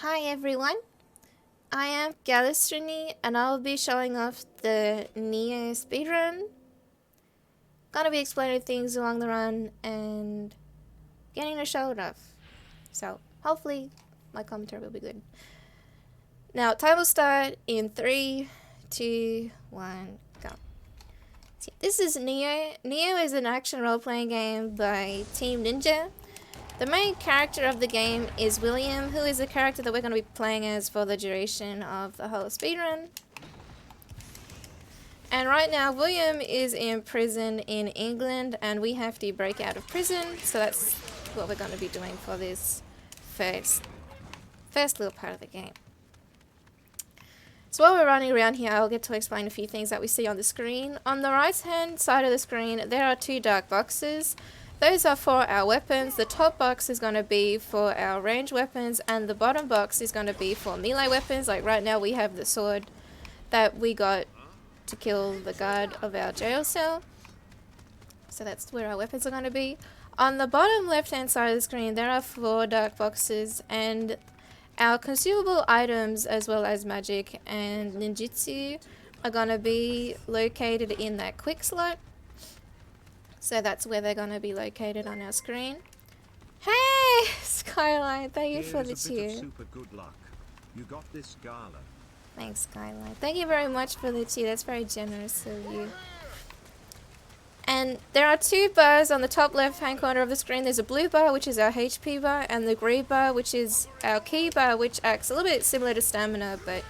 Hi everyone, I am Galistrini and I'll be showing off the Nioh Speedrun. Gonna be explaining things along the run and getting to show it off. So hopefully my commentary will be good. Now time will start in 3, 2, 1, go. This is Nioh. Nioh is an action role-playing game by Team Ninja. The main character of the game is William, who is the character that we're going to be playing as for the duration of the whole speedrun. And right now, William is in prison in England, and we have to break out of prison, so that's what we're going to be doing for this first little part of the game. So while we're running around here, I'll get to explain a few things that we see on the screen. On the right-hand side of the screen, there are 2 dark boxes. Those are for our weapons. The top box is going to be for our ranged weapons and the bottom box is going to be for melee weapons. Like right now we have the sword that we got to kill the guard of our jail cell. So that's where our weapons are going to be. On the bottom left hand side of the screen there are 4 dark boxes, and our consumable items as well as magic and ninjutsu are going to be located in that quick slot. So that's where they're going to be located on our screen. Hey, Skyline, thank you for the cheer. Super good luck. You got this, Gala. Thanks, Skyline. Thank you very much for the cheer. That's very generous of you. And there are 2 bars on the top left-hand corner of the screen. There's a blue bar, which is our HP bar, and the green bar, which is our key bar, which acts a little bit similar to stamina, but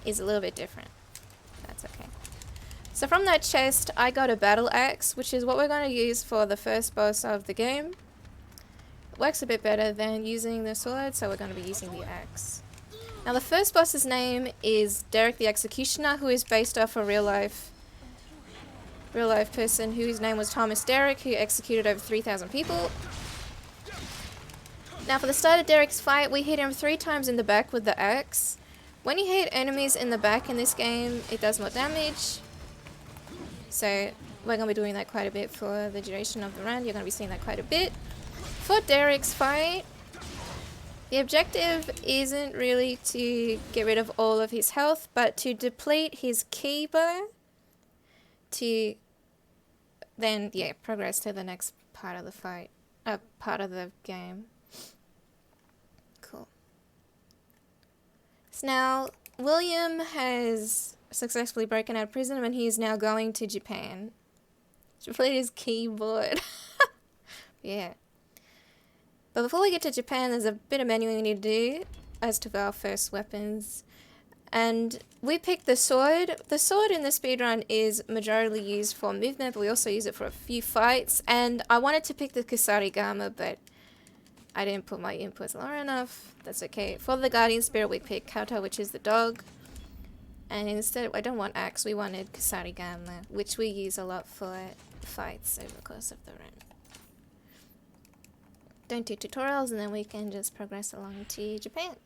is a little bit different. That's okay. So from that chest, I got a battle axe, which is what we're going to use for the first boss of the game. It works a bit better than using the sword, so we're going to be using the axe. Now the first boss's name is Derek the Executioner, who is based off a real life person whose name was Thomas Derek, who executed over 3,000 people. Now for the start of Derek's fight, we hit him 3 times in the back with the axe. When you hit enemies in the back in this game, it does more damage. So we're going to be doing that quite a bit for the duration of the run. You're going to be seeing that quite a bit. For Derek's fight, the objective isn't really to get rid of all of his health, but to deplete his key bar to then, progress to the next part of the fight, part of the game. Cool. So now, William has successfully broken out of prison and he is now going to Japan to play his keyboard. Yeah. But before we get to Japan, there's a bit of manual we need to do as to our first weapons. And we picked the sword. The sword in the speedrun is majorly used for movement, but we also use it for a few fights. And I wanted to pick the Kusarigama, but I didn't put my inputs low enough. That's okay. For the Guardian Spirit, we picked Kata, which is the dog. And instead, I don't want axe, we wanted Kusarigama, which we use a lot for fights over the course of the run. Don't do tutorials and then we can just progress along to Japan.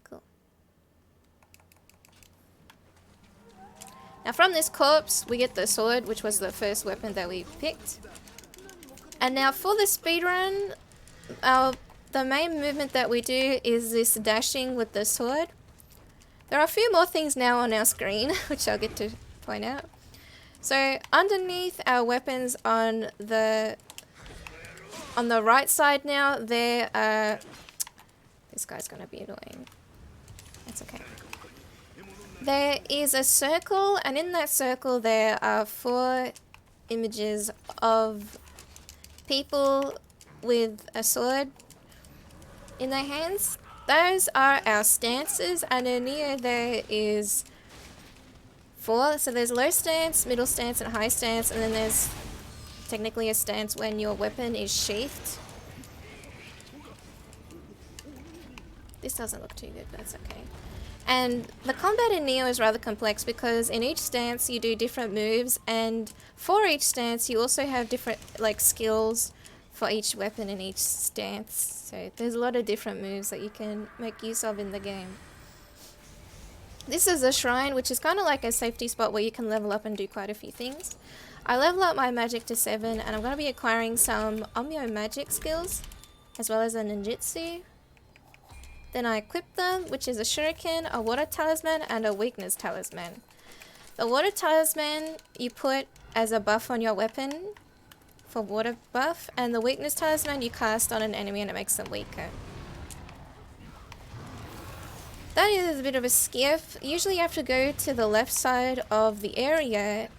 Cool. Now from this corpse, we get the sword, which was the first weapon that we picked. And now for the speedrun, the main movement that we do is this dashing with the sword. There are a few more things now on our screen, which I'll get to point out. So underneath our weapons on the right side now, there are... This guy's going to be annoying. That's okay. There is a circle, and in that circle there are 4 images of people with a sword in their hands. Those are our stances, and in here there is 4. So there's low stance, middle stance, and high stance, and then there's technically a stance when your weapon is sheathed. This doesn't look too good, but that's okay. And the combat in Nioh is rather complex because in each stance you do different moves, and for each stance you also have different skills for each weapon in each stance. So there's a lot of different moves that you can make use of in the game. This is a shrine, which is kind of like a safety spot where you can level up and do quite a few things. I level up my magic to 7, and I'm going to be acquiring some Omyo magic skills, as well as a ninjutsu. Then I equip them, which is a shuriken, a water talisman, and a weakness talisman. The water talisman you put as a buff on your weapon for water buff, and the weakness talisman you cast on an enemy and it makes them weaker. That is a bit of a skip. Usually you have to go to the left side of the area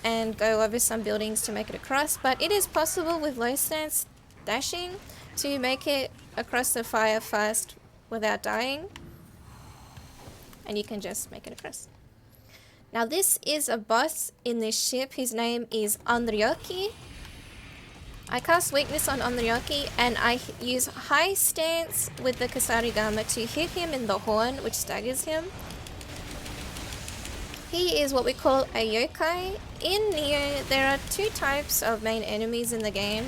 and go over some buildings to make it across, but it is possible with low stance dashing to make it across the fire fast without dying, and you can just make it across. Now this is a boss in this ship. His name is Onryoki. I cast weakness on Onryoki and I use high stance with the Kasarigama to hit him in the horn, which staggers him. He is what we call a yokai. In Nioh, there are two types of main enemies in the game,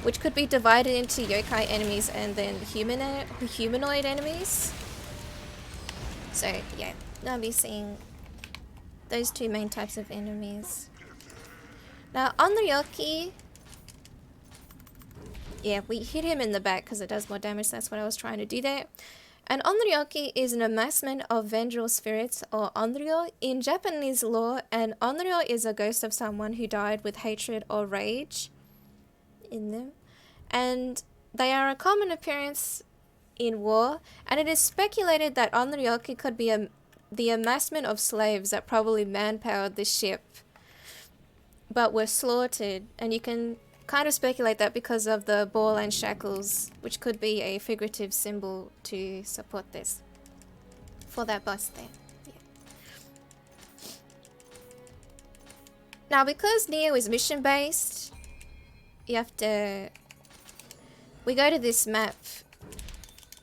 which could be divided into yokai enemies and then humanoid enemies. So yeah, I'll be seeing those two main types of enemies. Now Onryoki, yeah, we hit him in the back because it does more damage. That's what I was trying to do there. And Onryoki is an amassment of vengeful spirits, or Onryo, in Japanese lore, and Onryo is a ghost of someone who died with hatred or rage in them. And they are a common appearance in war, and it is speculated that Onryoki could be the amassment of slaves that probably manpowered this ship, but were slaughtered, and you can kind of speculate that because of the ball and shackles, which could be a figurative symbol to support this for that boss there. Yeah. Now because Nioh is mission based, you have to, we go to this map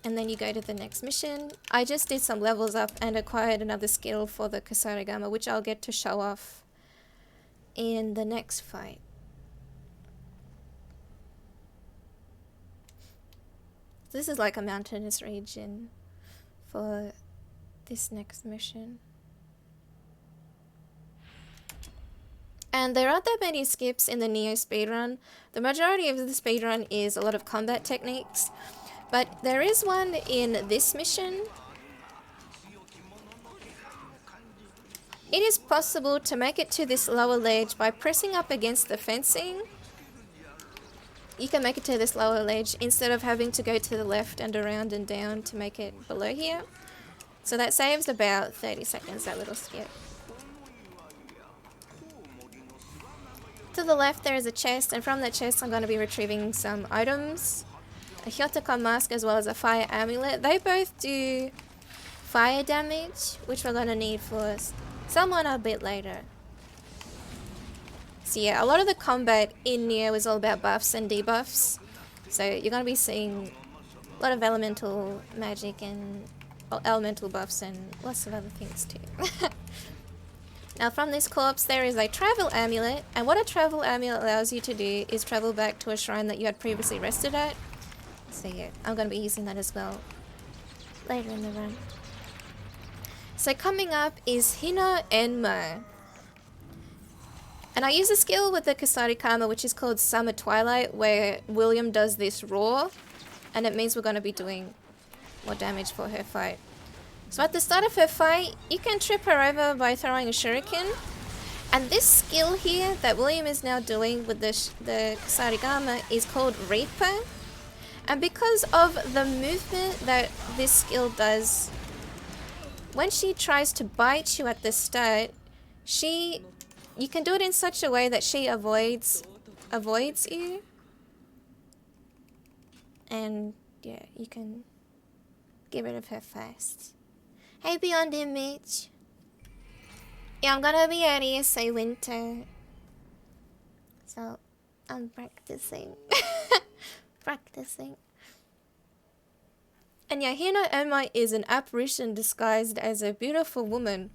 and then you go to the next mission. I just did some levels up and acquired another skill for the Kasarigama, which I'll get to show off in the next fight. This is like a mountainous region for this next mission. And there aren't that many skips in the Nioh speedrun. The majority of the speedrun is a lot of combat techniques, but there is one in this mission. It is possible to make it to this lower ledge by pressing up against the fencing. You can make it to this lower ledge instead of having to go to the left and around and down to make it below here. So that saves about 30 seconds, that little skip. To the left there is a chest, and from that chest I'm going to be retrieving some items. A Hyotaka mask as well as a fire amulet. They both do fire damage, which we're going to need for someone a bit later. So yeah, a lot of the combat in Nioh is all about buffs and debuffs. So you're going to be seeing a lot of elemental magic and elemental buffs and lots of other things too. Now from this corpse there is a travel amulet, and what a travel amulet allows you to do is travel back to a shrine that you had previously rested at. So yeah, I'm going to be using that as well later in the run. So coming up is Hina Enma. And I use a skill with the Kasarigama, which is called Summer Twilight, where William does this roar, and it means we're going to be doing more damage for her fight. So at the start of her fight, you can trip her over by throwing a shuriken. And this skill here that William is now doing with the Kasarigama is called Reaper. And because of the movement that this skill does, when she tries to bite you at the start, you can do it in such a way that she avoids you. And yeah, you can get rid of her fast. Hey Beyond Image. Yeah, I'm gonna be out here, say winter. So I'm practicing. And yeah, Hina Enma is an apparition disguised as a beautiful woman.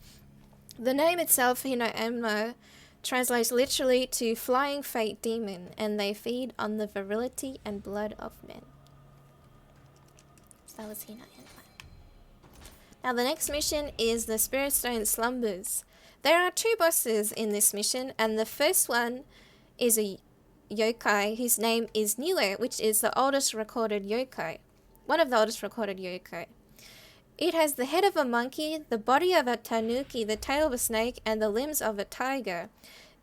The name itself, Hina Enma, translates literally to flying fate demon, and they feed on the virility and blood of men. So that was Hina Enma. Now the next mission is the Spirit Stone Slumbers. There are two bosses in this mission, and the first one is a yokai whose name is Nioh, which is the oldest recorded yokai. one of the oldest recorded yokai. It has the head of a monkey, the body of a tanuki, the tail of a snake, and the limbs of a tiger.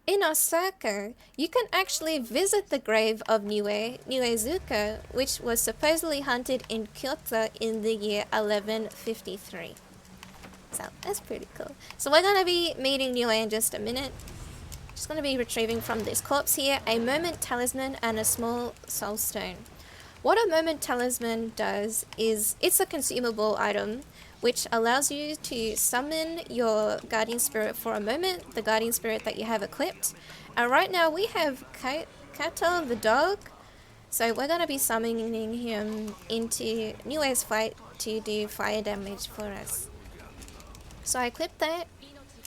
In Osaka, you can actually visit the grave of Nioh, which was supposedly hunted in Kyoto in the year 1153. So that's pretty cool. So we're going to be meeting Nioh in just a minute. Just going to be retrieving from this corpse here a moment talisman and a small soul stone. What a moment talisman does is it's a consumable item which allows you to summon your guardian spirit for a moment, the guardian spirit that you have equipped. And right now we have Kato the dog, so we're going to be summoning him into Nioh's fight to do fire damage for us. So I equipped that.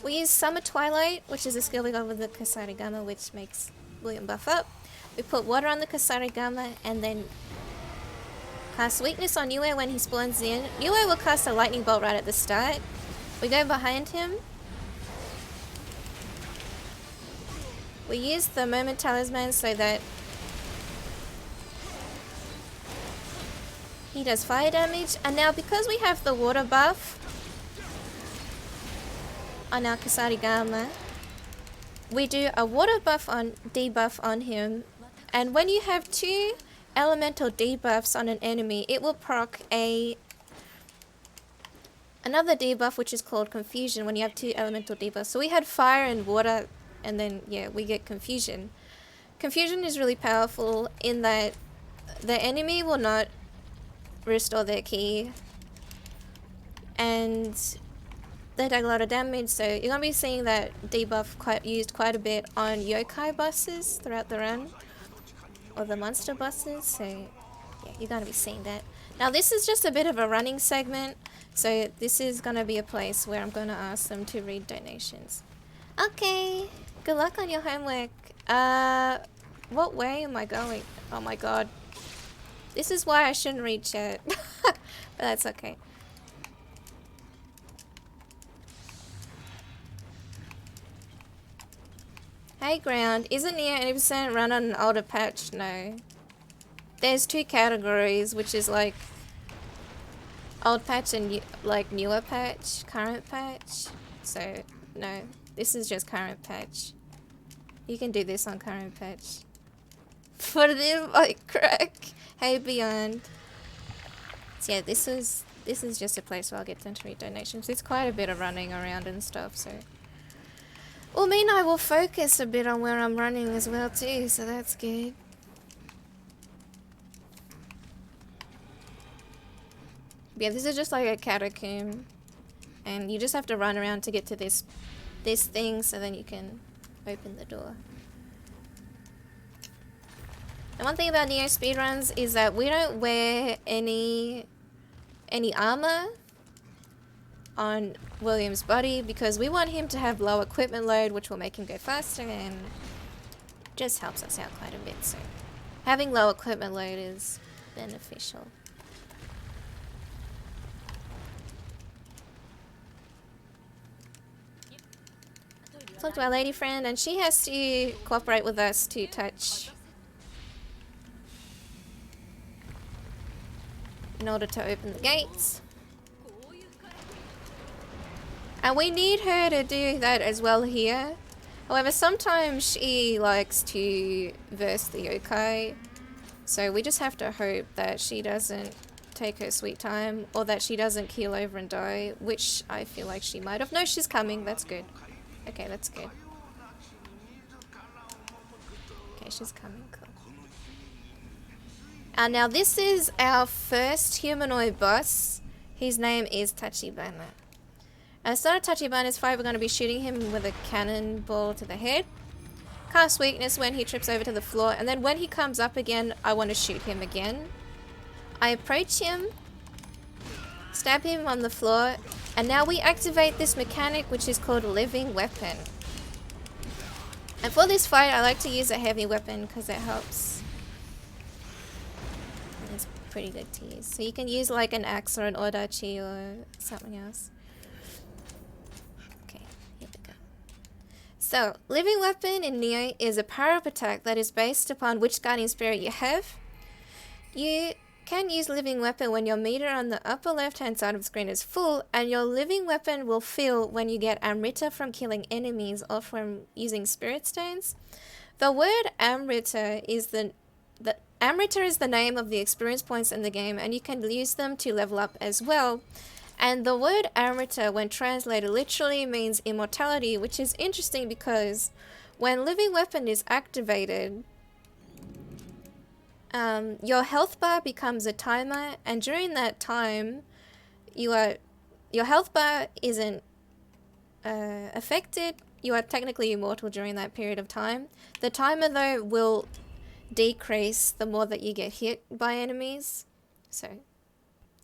We use Summer Twilight, which is a skill we got with the Kasarigama, which makes William buff up. We put water on the Kasarigama and then cast weakness on Nioh when he spawns in. Nioh will cast a lightning bolt right at the start. We go behind him. We use the moment talisman so that he does fire damage. And now because we have the water buff on our Kasarigama, we do a water buff on debuff on him. And when you have two elemental debuffs on an enemy, it will proc another debuff which is called confusion when you have two elemental debuffs. So we had fire and water, and then yeah, we get confusion. Confusion is really powerful in that the enemy will not restore their key and they take a lot of damage, so you're gonna be seeing that debuff used quite a bit on yokai bosses throughout the run. Or the monster bosses, so yeah, you're gonna be seeing that. Now this is just a bit of a running segment, so this is gonna be a place where I'm gonna ask them to read donations. Okay, good luck on your homework. What way am I going? Oh my god. This is why I shouldn't read chat. But that's okay. Hey Ground, isn't Nioh 80% run on an older patch? No. There's two categories, which is like old patch and like newer patch, current patch. So no, this is just current patch. You can do this on current patch. Put it in my crack. Hey Beyond. So yeah, this is just a place where I'll get them to read donations. It's quite a bit of running around and stuff, so. Well, me and I will focus a bit on where I'm running as well too, so that's good. Yeah, this is just like a catacomb, and you just have to run around to get to this thing, so then you can open the door. And one thing about Nioh speedruns is that we don't wear any armor on William's body because we want him to have low equipment load, which will make him go faster and just helps us out quite a bit. So having low equipment load is beneficial. Talk to our lady friend, and she has to cooperate with us to touch in order to open the gates. And we need her to do that as well here. However, sometimes she likes to verse the yokai, so we just have to hope that she doesn't take her sweet time, or that she doesn't keel over and die, which I feel like she might have. No, she's coming, that's good. Okay, that's good. Okay, she's coming, cool. And now this is our first humanoid boss. His name is Tachiban. At the start of Tachiban's fight, we're going to be shooting him with a cannonball to the head. Cast weakness when he trips over to the floor, and then when he comes up again, I want to shoot him again. I approach him, stab him on the floor, and now we activate this mechanic which is called Living Weapon. And for this fight, I like to use a heavy weapon because it helps. And it's pretty good to use. So you can use like an axe or an odachi or something else. So, Living Weapon in Nioh is a power-up attack that is based upon which guardian spirit you have. You can use living weapon when your meter on the upper left hand side of the screen is full, and your living weapon will fill when you get Amrita from killing enemies or from using spirit stones. The word Amrita is Amrita is the name of the experience points in the game, and you can use them to level up as well. And the word Amrita, when translated literally, means immortality, which is interesting because when living weapon is activated, your health bar becomes a timer, and during that time, your health bar isn't affected. You are technically immortal during that period of time. The timer, though, will decrease the more that you get hit by enemies. So,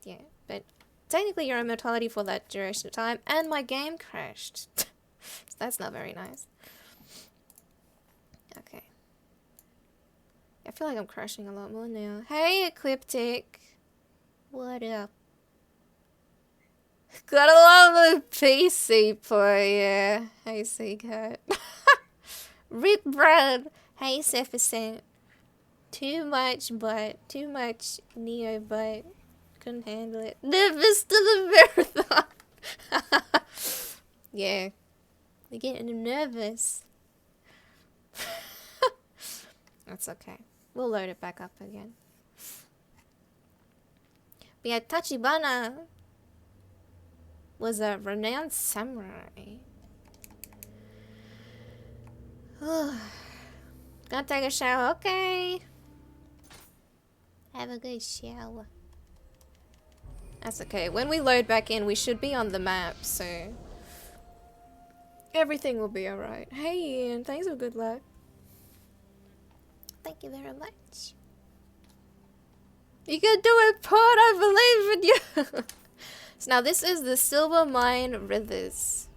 yeah, but technically your immortality for that duration of time. And my game crashed. So that's not very nice. Okay. I feel like I'm crashing a lot more now. Hey, Ecliptic. What up? Got a lot of PC player. Hey, Seacat. Rick Brad. Hey, Seppercent. Too much Nioh butt. Couldn't handle it. Nervous to the marathon. Yeah. We're getting nervous. That's okay. We'll load it back up again. But yeah, Tachibana was a renowned samurai. Gonna take a shower, okay. Have a good shower. That's okay. When we load back in, we should be on the map, so everything will be alright. Hey Ian, thanks for good luck. Thank you very much. You can do it, Pod, I believe in you. So now this is the Silver Mine Rivers.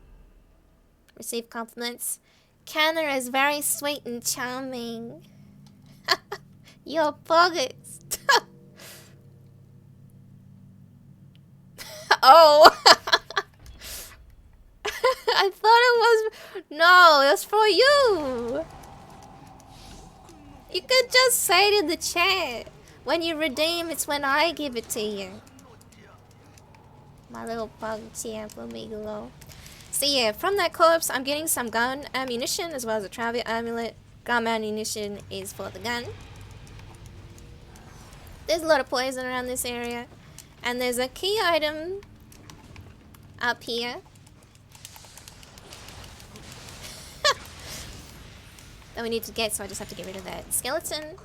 Receive compliments. Kanna is very sweet and charming. Your pockets. Oh. I thought it was... No, it was for you. You could just say it in the chat. When you redeem, it's when I give it to you. My little pug champ Amigo. So yeah, from that corpse, I'm getting some gun ammunition as well as a travel amulet. Gun ammunition is for the gun. There's a lot of poison around this area. And there's a key item up here. That we need to get, so I just have to get rid of that skeleton.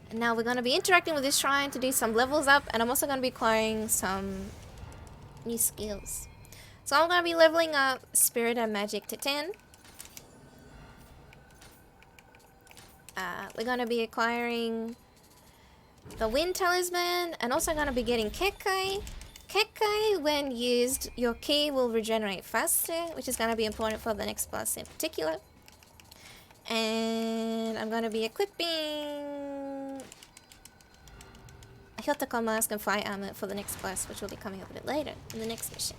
And now we're going to be interacting with this shrine to do some levels up, and I'm also going to be acquiring some new skills. So I'm going to be leveling up Spirit and Magic to 10. We're going to be acquiring the Wind Talisman, and also going to be getting Kekai. Kekai, when used, your key will regenerate faster, which is going to be important for the next boss in particular. And I'm going to be equipping a Hyotoko Mask and Fire Armor for the next boss, which will be coming up a bit later in the next mission.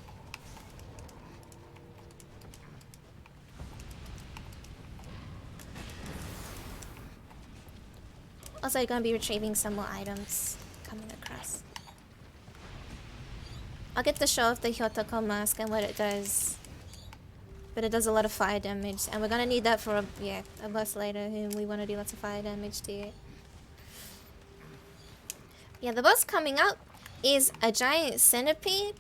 Also, you're going to be retrieving some more items coming across. I'll get to show off the Hyotoko Mask and what it does. But it does a lot of fire damage, and we're going to need that for a boss later whom we want to do lots of fire damage to. Yeah, the boss coming up is a giant centipede,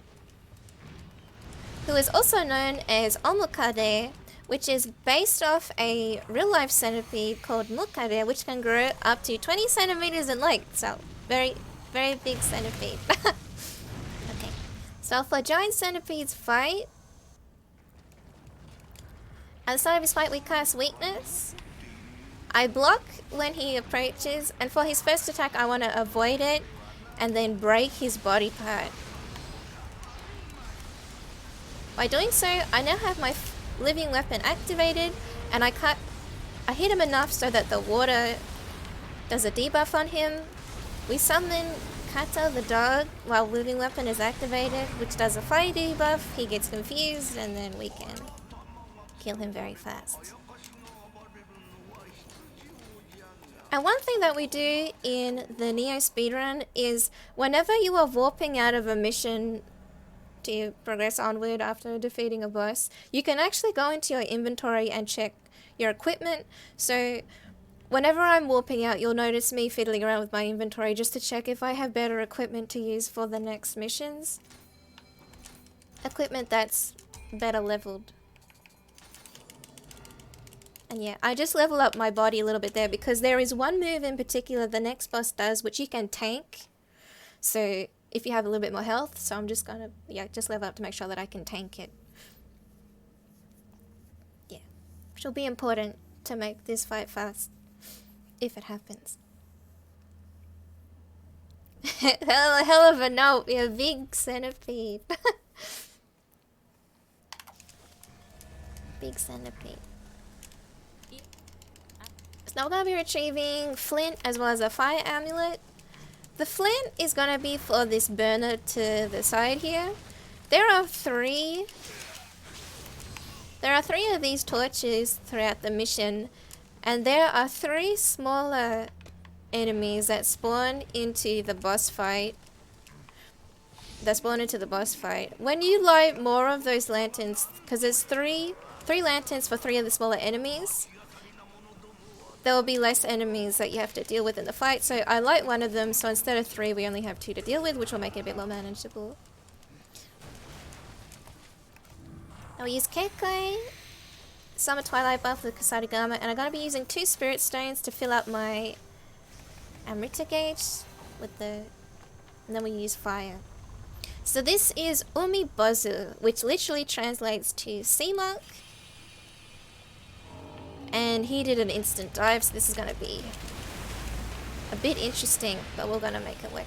who is also known as Omukade, which is based off a real-life centipede called Mukade, which can grow up to 20 centimeters in length. So, very, very big centipede. Okay, so for giant centipedes fight, at the start of his fight, we cast Weakness. I block when he approaches, and for his first attack, I want to avoid it and then break his body part. By doing so, I now have my living weapon activated, and I hit him enough so that the water does a debuff on him. We summon Kata the dog while living weapon is activated, which does a fire debuff. He gets confused, and then we can kill him very fast. And one thing that we do in the Nioh speedrun is whenever you are warping out of a mission to progress onward after defeating a boss, you can actually go into your inventory and check your equipment. So whenever I'm warping out, you'll notice me fiddling around with my inventory just to check if I have better equipment to use for the next missions. Equipment that's better leveled. And yeah, I just level up my body a little bit there because there is one move in particular the next boss does which you can tank. So if you have a little bit more health, so I'm just gonna, yeah, just level up to make sure that I can tank it. Yeah, which will be important to make this fight fast, if it happens. hell of a note, a big centipede. Big centipede. So now we're going to be retrieving flint as well as a fire amulet. The flint is going to be for this burner to the side here. There are three of these torches throughout the mission, and there are 3 smaller enemies that spawn into the boss fight. When you light more of those lanterns, because there's three lanterns for 3 of the smaller enemies, there will be less enemies that you have to deal with in the fight. So I light one of them, so instead of 3 we only have 2 to deal with, which will make it a bit more manageable. Now we use Kekkei, Summer Twilight buff with Kusarigama, and I'm going to be using 2 Spirit Stones to fill up my Amrita gauge with the... and then we use fire. So this is Umibozu, which literally translates to Sea Monk. And he did an instant dive, so this is going to be a bit interesting, but we're going to make it work.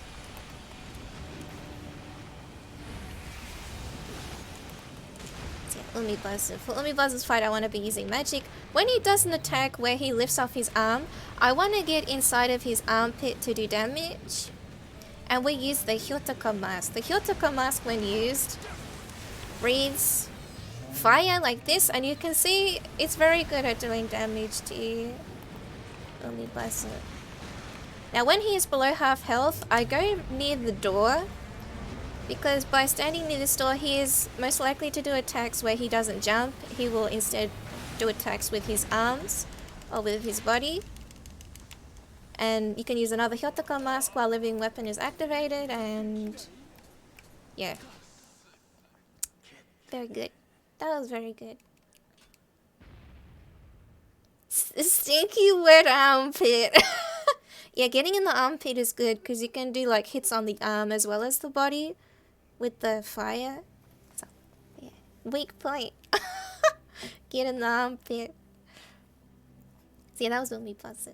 So yeah, Umibozu. For Umibozu's fight, I want to be using magic. When he does an attack where he lifts off his arm, I want to get inside of his armpit to do damage. And we use the Hyotaka mask. The Hyotaka mask, when used, breathes fire like this, and you can see it's very good at doing damage to Umibozu. Now when he is below half health, I go near the door, because by standing near this door he is most likely to do attacks where he doesn't jump. He will instead do attacks with his arms or with his body. And you can use another Hyotaka mask while living weapon is activated, and yeah. Very good. That was very good. Stinky wet armpit. Yeah, getting in the armpit is good because you can do like hits on the arm as well as the body with the fire. So, yeah. Weak point. Get in the armpit. So yeah, that was Umibozu.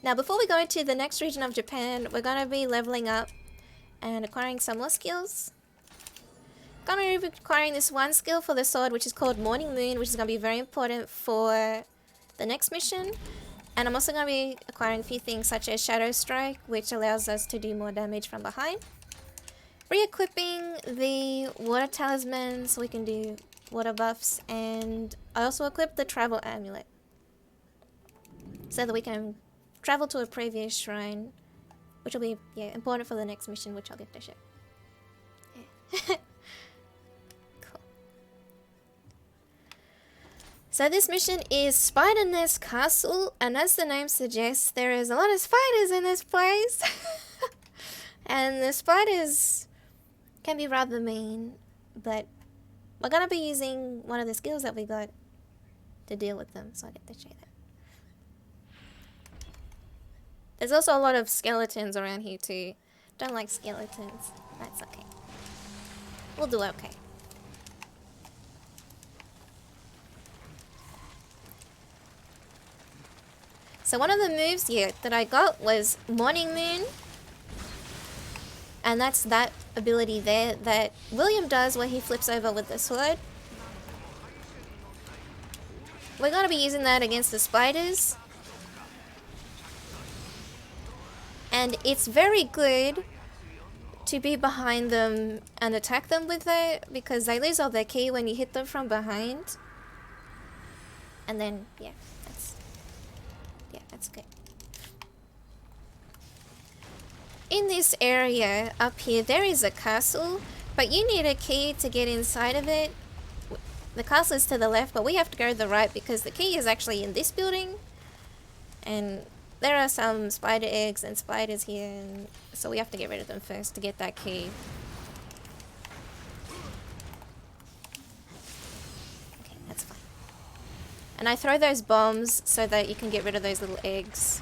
Now before we go into the next region of Japan, we're going to be leveling up and acquiring some more skills. Going to be acquiring this one skill for the sword, which is called Morning Moon, which is going to be very important for the next mission. And I'm also going to be acquiring a few things such as Shadow Strike, which allows us to do more damage from behind. Re-equipping the Water Talisman so we can do water buffs, and I also equipped the Travel Amulet so that we can travel to a previous shrine, which will be important for the next mission, which I'll get to show. Yeah. So this mission is Spider Nest Castle, and as the name suggests, there is a lot of spiders in this place. And the spiders can be rather mean, but we're going to be using one of the skills that we got to deal with them, so I'll get to show that. There's also a lot of skeletons around here too. Don't like skeletons. That's okay. We'll do okay. So one of the moves that I got was Morning Moon. And that's that ability there that William does where he flips over with the sword. We're going to be using that against the spiders. And it's very good to be behind them and attack them with it, because they lose all their ki when you hit them from behind. And then, yeah, Yeah, that's good. In this area up here, there is a castle, but you need a key to get inside of it. The castle is to the left, but we have to go to the right because the key is actually in this building. And there are some spider eggs and spiders here, and so we have to get rid of them first to get that key. Okay, that's fine. And I throw those bombs so that you can get rid of those little eggs.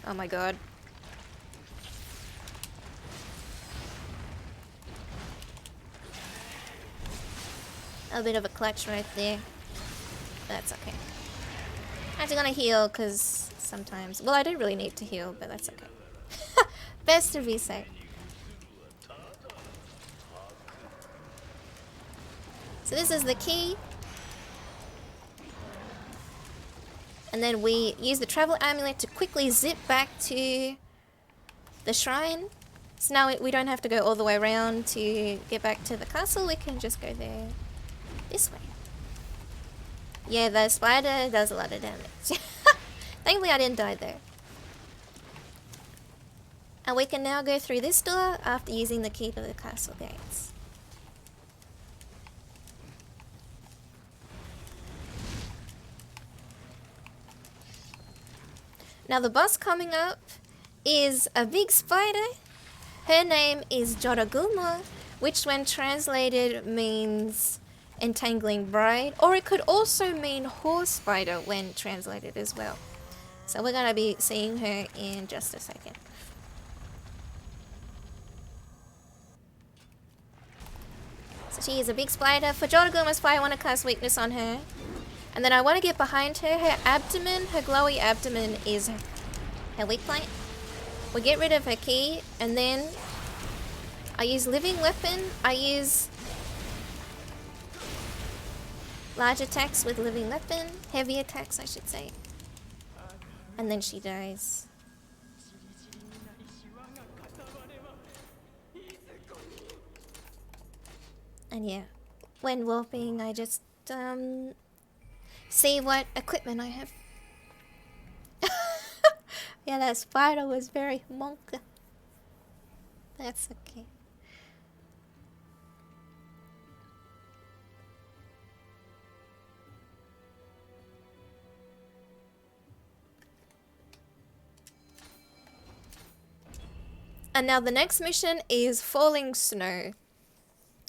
Oh my god. A bit of a clutch right there. That's okay. I'm actually gonna heal because sometimes... Well, I don't really need to heal, but that's okay. Best to be safe. So this is the key. And then we use the travel amulet to quickly zip back to the shrine. So now we don't have to go all the way around to get back to the castle. We can just go there this way. Yeah, the spider does a lot of damage. Thankfully I didn't die there. And we can now go through this door after using the key to the castle gates. Now the boss coming up is a big spider. Her name is Joraguma, which when translated means entangling bride, or it could also mean horse spider when translated as well. So we're going to be seeing her in just a second. So she is a big spider. For Joraguma's fight, I want to cast weakness on her. And then I want to get behind her. Her abdomen, her glowy abdomen is her weak point. We get rid of her key, and then I use living weapon. I use large attacks with living weapon. Heavy attacks, I should say. And then she dies. And yeah, when warping, I just see what equipment I have. Yeah, that spider was very monk. That's okay. And now the next mission is falling snow.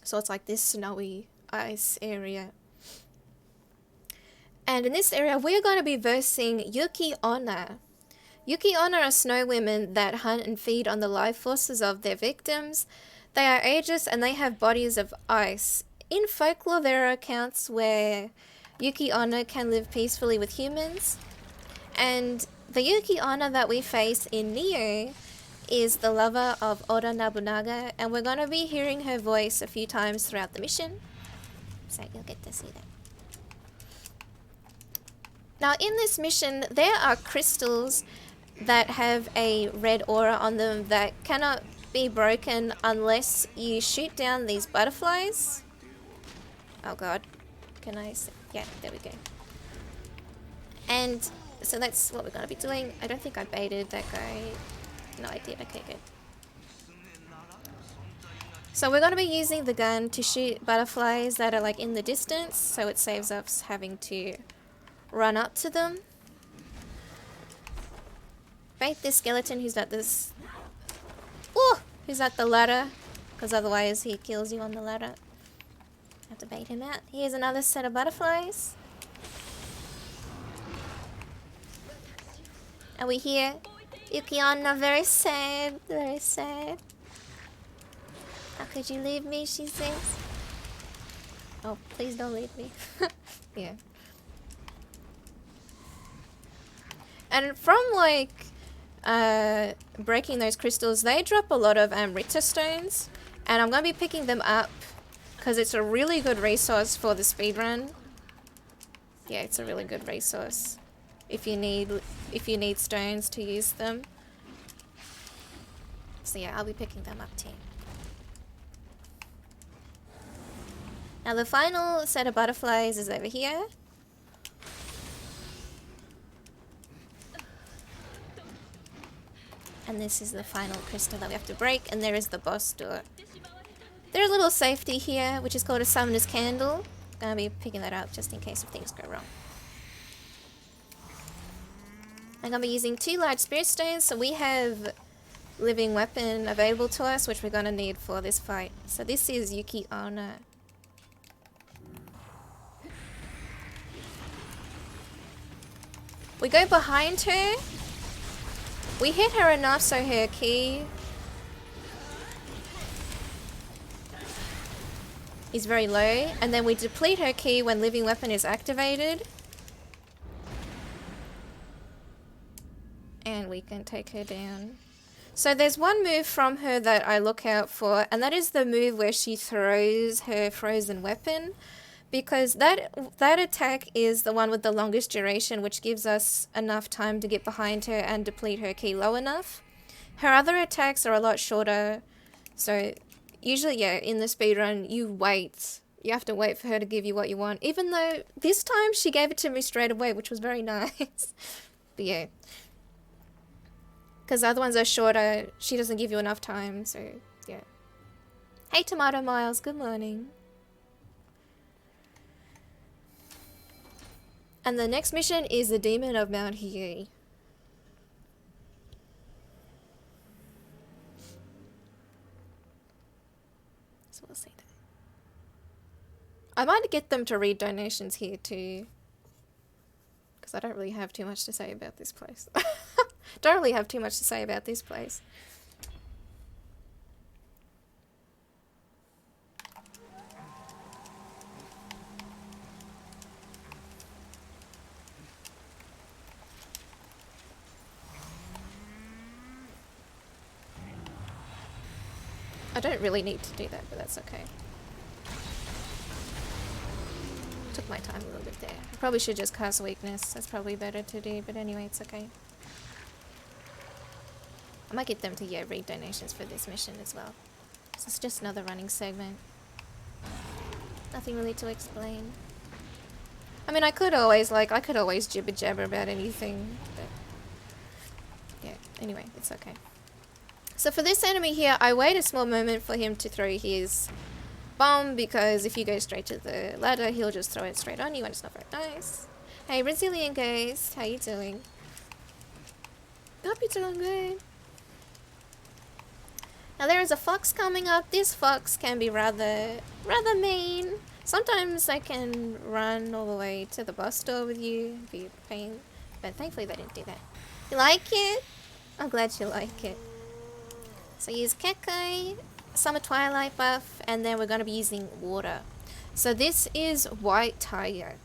So it's like this snowy ice area. And in this area, we're going to be versing Yuki Onna. Yuki Onna are snow women that hunt and feed on the life forces of their victims. They are ageless and they have bodies of ice. In folklore, there are accounts where Yuki Onna can live peacefully with humans. And the Yuki Onna that we face in Nioh is the lover of Oda Naga, and we're going to be hearing her voice a few times throughout the mission. So you'll get to see that. Now in this mission, there are crystals that have a red aura on them that cannot be broken unless you shoot down these butterflies. Oh god. Can I see? Yeah, there we go. And so that's what we're going to be doing. I don't think I baited that guy. No, I did. Okay, good. So we're going to be using the gun to shoot butterflies that are like in the distance, so it saves us having to run up to them. Bait this skeleton who's at this... Ooh! Who's at the ladder, because otherwise he kills you on the ladder. Have to bait him out. Here's another set of butterflies. And we hear Yuki Onna very sad, very sad. How could you leave me, she says. Oh, please don't leave me. Yeah. And from like breaking those crystals, they drop a lot of Amrita stones, and I'm going to be picking them up because it's a really good resource for the speedrun. Yeah, it's a really good resource if you need stones to use them. So yeah, I'll be picking them up too. Now the final set of butterflies is over here. And this is the final crystal that we have to break, and there is the boss door. There's a little safety here, which is called a summoner's candle. Gonna be picking that up just in case if things go wrong. I'm gonna be using 2 large spirit stones, so we have living weapon available to us, which we're gonna need for this fight. So this is Yuki Onna. We go behind her. We hit her enough so her key is very low, and then we deplete her key when living weapon is activated. And we can take her down. So there's one move from her that I look out for, and that is the move where she throws her frozen weapon, because that attack is the one with the longest duration, which gives us enough time to get behind her and deplete her key low enough. Her other attacks are a lot shorter, so usually, yeah, in the speedrun, you wait. You have to wait for her to give you what you want, even though this time she gave it to me straight away, which was very nice. But yeah. Because the other ones are shorter, she doesn't give you enough time, so yeah. Hey Tomato Miles, good morning. And the next mission is the Demon of Mount Hiei. So we'll see that. I might get them to read donations here too. Because I don't really have too much to say about this place. Don't really have too much to say about this place. I don't really need to do that, but that's okay. Took my time a little bit there. I probably should just cast weakness. That's probably better to do, but anyway, it's okay. I might get them to, yeah, read donations for this mission as well. So it's just another running segment. Nothing really to explain. I mean, I could always jibber jabber about anything, but yeah, anyway, it's okay. So for this enemy here, I wait a small moment for him to throw his bomb, because if you go straight to the ladder, he'll just throw it straight on you, and it's not very nice. Hey, Resilient Ghost, how you doing? Hope you're doing good. Now there is a fox coming up. This fox can be rather mean. Sometimes I can run all the way to the bus door with you, be a pain, but thankfully they didn't do that. You like it? I'm glad you like it. So use Kekai, Summer Twilight buff, and then we're going to be using water. So this is White Tiger.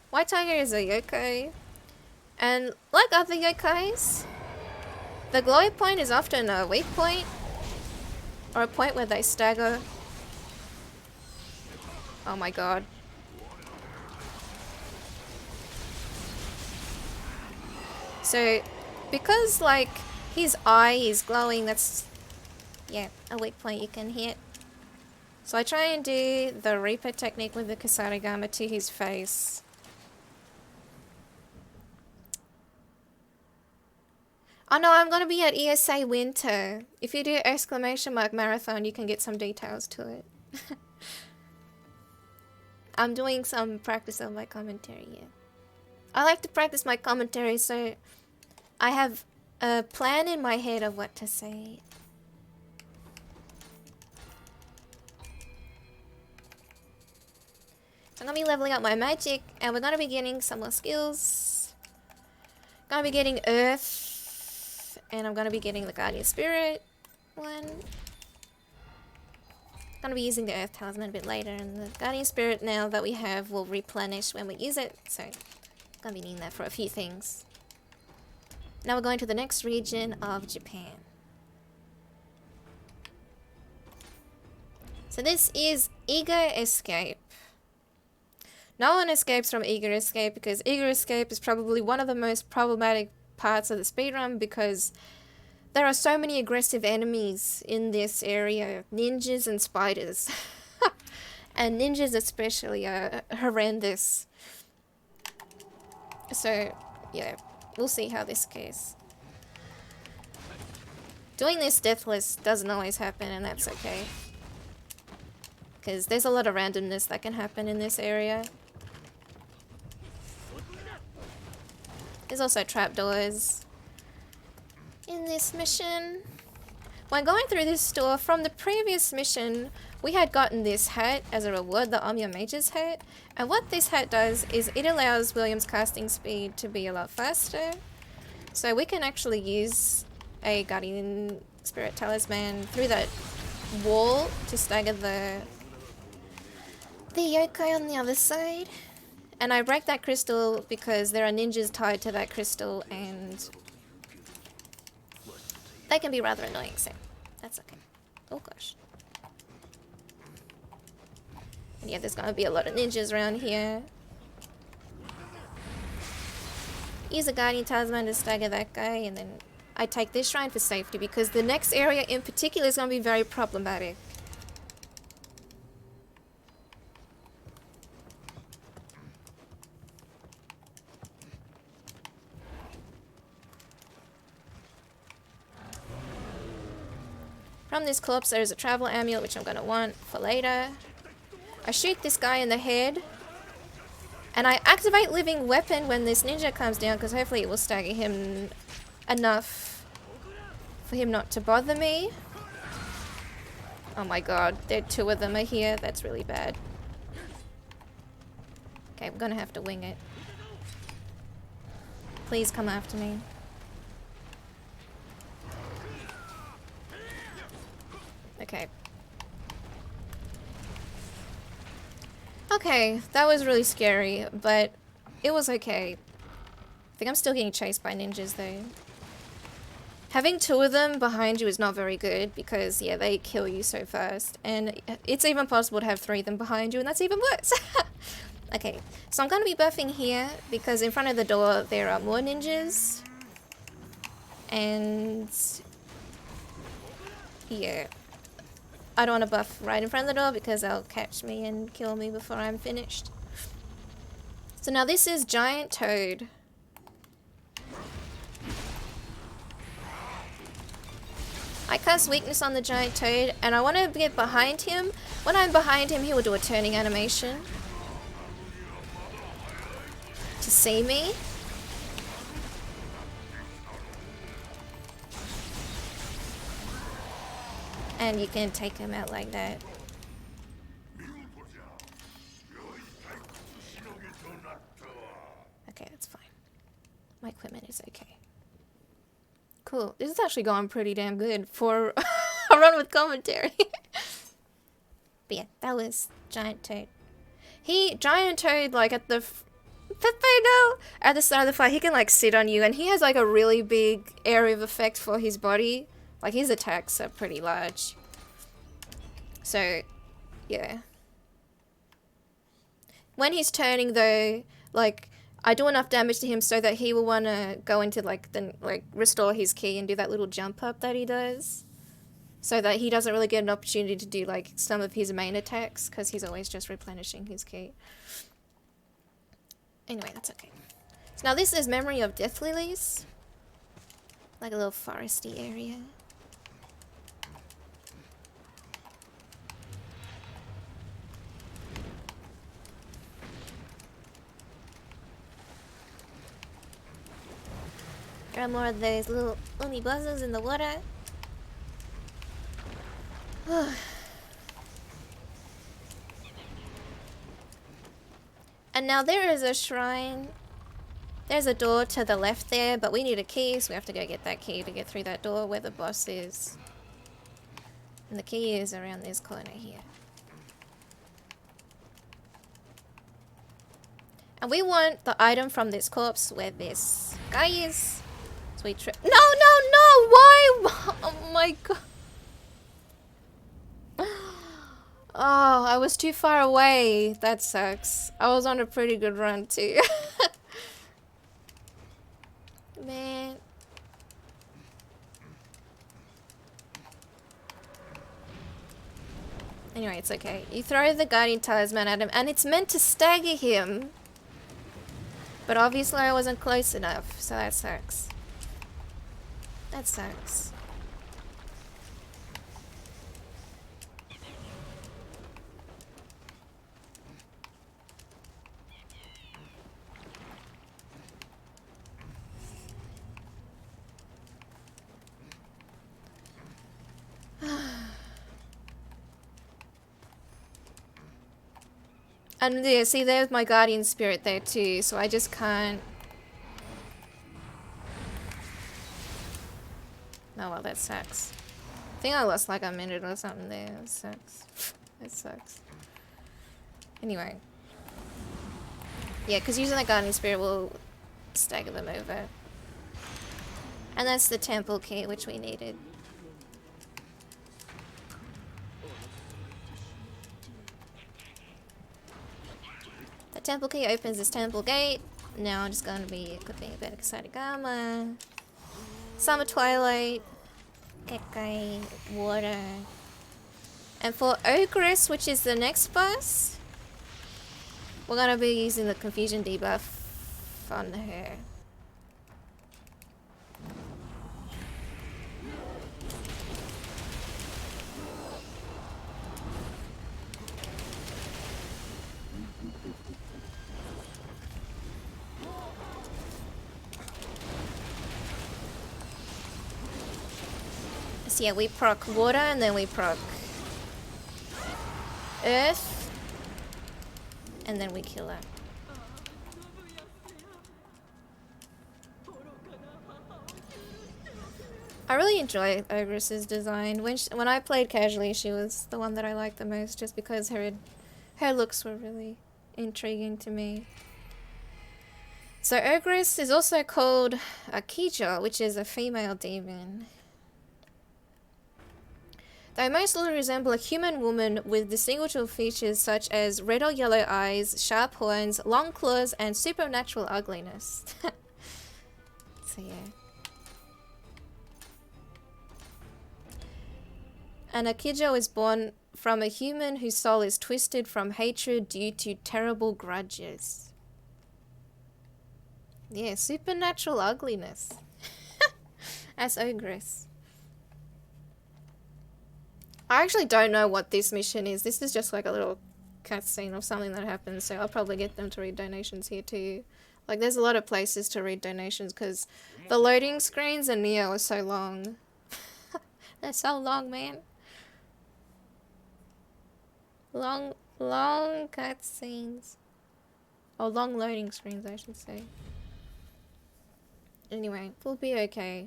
White Tiger is a yokai, and like other yokais, the glowy point is often a weak point, or a point where they stagger. Oh my god. So, because like his eye is glowing, that's, yeah, a weak point you can hit. So I try and do the Reaper technique with the Kusarigama to his face. Oh no, I'm gonna be at ESA Winter. If you do exclamation mark marathon, you can get some details to it. I'm doing some practice of my commentary, yeah. I like to practice my commentary, so I have a plan in my head of what to say. So I'm gonna be leveling up my magic, and we're gonna be getting some more skills. Gonna be getting Earth. And I'm going to be getting the Guardian Spirit one. Going to be using the Earth Talisman a bit later. And the Guardian Spirit now that we have will replenish when we use it. So, going to be needing that for a few things. Now we're going to the next region of Japan. So this is Eager Escape. No one escapes from Eager Escape because Eager Escape is probably one of the most problematic parts of the speedrun, because there are so many aggressive enemies in this area. Ninjas and spiders. And ninjas especially are horrendous. So, yeah. we'll see how this goes. Doing this deathless doesn't always happen, and that's okay. Because there's a lot of randomness that can happen in this area. There's also trapdoors in this mission. When going through this door, from the previous mission, we had gotten this hat as a reward, the Omnia Mage's hat. And what this hat does is it allows William's casting speed to be a lot faster. So we can actually use a Guardian Spirit Talisman through that wall to stagger the yokai on the other side. And I break that crystal because there are ninjas tied to that crystal and they can be rather annoying, so that's okay. Oh gosh. And yeah, there's gonna be a lot of ninjas around here. Use a Guardian Talisman to stagger that guy, and then I take this shrine for safety because the next area in particular is gonna be very problematic. From this corpse there is a travel amulet which I'm going to want for later. I shoot this guy in the head. And I activate living weapon when this ninja comes down because hopefully it will stagger him enough for him not to bother me. Oh my god, there two of them are here. That's really bad. Okay, I'm going to have to wing it. Please come after me. Okay. Okay, that was really scary, but it was okay. I think I'm still getting chased by ninjas though. Having two of them behind you is not very good because, yeah, they kill you so fast. And it's even possible to have three of them behind you, and that's even worse. Okay, so I'm going to be buffing here because in front of the door there are more ninjas. And yeah. I don't want to buff right in front of the door because they'll catch me and kill me before I'm finished. So now this is Giant Toad. I cast weakness on the Giant Toad and I want to get behind him. When I'm behind him, he will do a turning animation to see me. And you can take him out like that. Okay, that's fine. My equipment is okay. Cool. This is actually going pretty damn good for a run with commentary. But yeah, that was Giant Toad. Giant Toad, like at the at the start of the fight, he can like sit on you and he has like a really big area of effect for his body. Like, his attacks are pretty large. So, yeah. When he's turning, though, like, I do enough damage to him so that he will want to go into, like, restore his ki and do that little jump up that he does. So that he doesn't really get an opportunity to do, like, some of his main attacks, because he's always just replenishing his ki. Anyway, that's okay. So now this is Memory of Death Lilies. Like a little foresty area. There are more of those little uni buzzers in the water. And now there is a shrine. There's a door to the left there, but we need a key, so we have to go get that key to get through that door where the boss is. And the key is around this corner here. And we want the item from this corpse where this guy is. So we trip. No, no, no! Why? Oh my god. Oh, I was too far away. That sucks. I was on a pretty good run too. Man. Anyway, it's okay. You throw the Guardian Talisman at him and it's meant to stagger him. But obviously I wasn't close enough, so that sucks. That sucks. And yeah, see, there's my guardian spirit there too, so I just can't. Oh well, that sucks. I think I lost like a minute or something there. That sucks. That sucks. Anyway. Yeah, because using the guardian spirit will stagger them over. And that's the temple key which we needed. The temple key opens this temple gate. Now I'm just going to be equipping a bit of Kasarigama. Summer Twilight. Kekai. Water. And for Ogress, which is the next boss, we're going to be using the Confusion debuff on her. So yeah, we proc water and then we proc earth and then we kill her. I really enjoy Ogress's design. When I played casually, she was the one that I liked the most, just because her looks were really intriguing to me. So Ogress is also called a Kija, which is a female demon. They mostly resemble a human woman with distinguishable features such as red or yellow eyes, sharp horns, long claws, and supernatural ugliness. So yeah. An Akijo is born from a human whose soul is twisted from hatred due to terrible grudges. Yeah, supernatural ugliness. As Ogress. I actually don't know what this mission is. This is just like a little cutscene of something that happens, so I'll probably get them to read donations here too. Like, there's a lot of places to read donations because the loading screens in Nioh are so long. They're so long, man. Long cutscenes. Oh, long loading screens, I should say. Anyway, we'll be okay.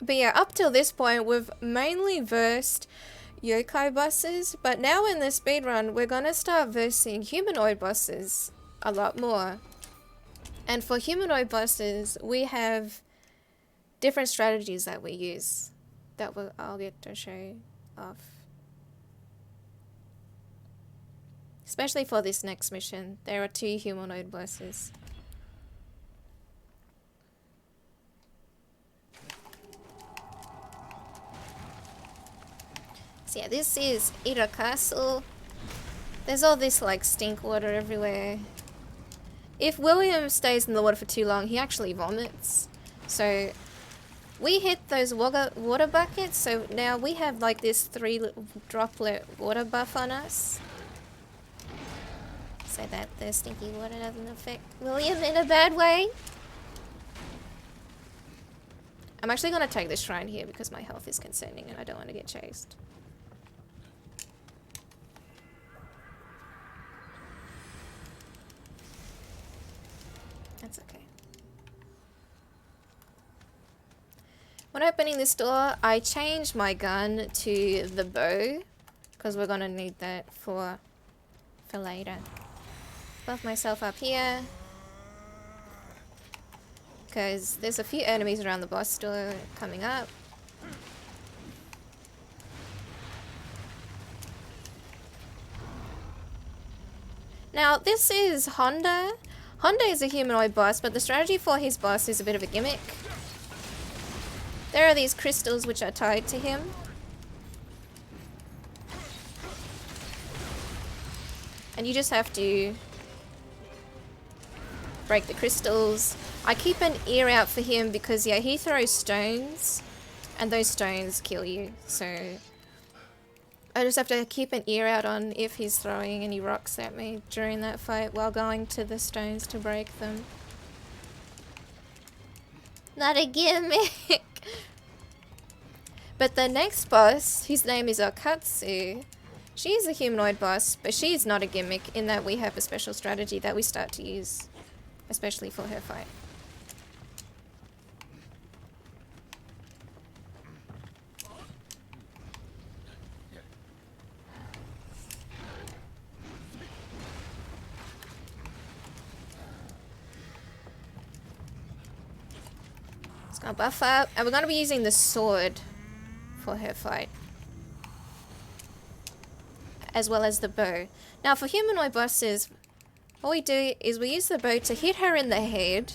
But yeah, up till this point, we've mainly versed yokai bosses, but now in the speedrun, we're gonna start versing humanoid bosses a lot more. And for humanoid bosses, we have different strategies that we use that I'll get to show off. Especially for this next mission, there are 2 humanoid bosses. So yeah, this is Ira Castle. There's all this like stink water everywhere. If William stays in the water for too long, he actually vomits. So we hit those water buckets, so now we have like this 3 droplet water buff on us. So that the stinky water doesn't affect William in a bad way. I'm actually going to take this shrine here because my health is concerning and I don't want to get chased. That's okay. When opening this door, I changed my gun to the bow because we're going to need that for later. Buff myself up here because there's a few enemies around the boss door coming up. Now this is Honda. Honda is a humanoid boss, but the strategy for his boss is a bit of a gimmick. There are these crystals which are tied to him. And you just have to break the crystals. I keep an ear out for him because, yeah, he throws stones and those stones kill you. So I just have to keep an ear out on if he's throwing any rocks at me during that fight while going to the stones to break them. Not a gimmick! But the next boss, his name is Okatsu. She is a humanoid boss, but she is not a gimmick in that we have a special strategy that we start to use, especially for her fight. It's gonna buff up, and we're gonna be using the sword for her fight, as well as the bow. Now for humanoid bosses, what we do is we use the bow to hit her in the head.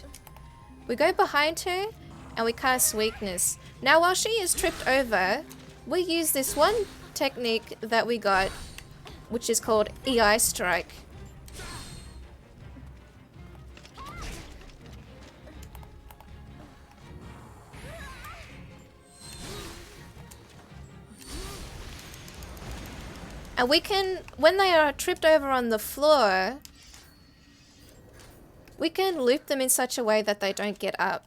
We go behind her and we cast weakness. Now while she is tripped over, we use this one technique that we got, which is called EI strike. And we can, when they are tripped over on the floor, we can loop them in such a way that they don't get up.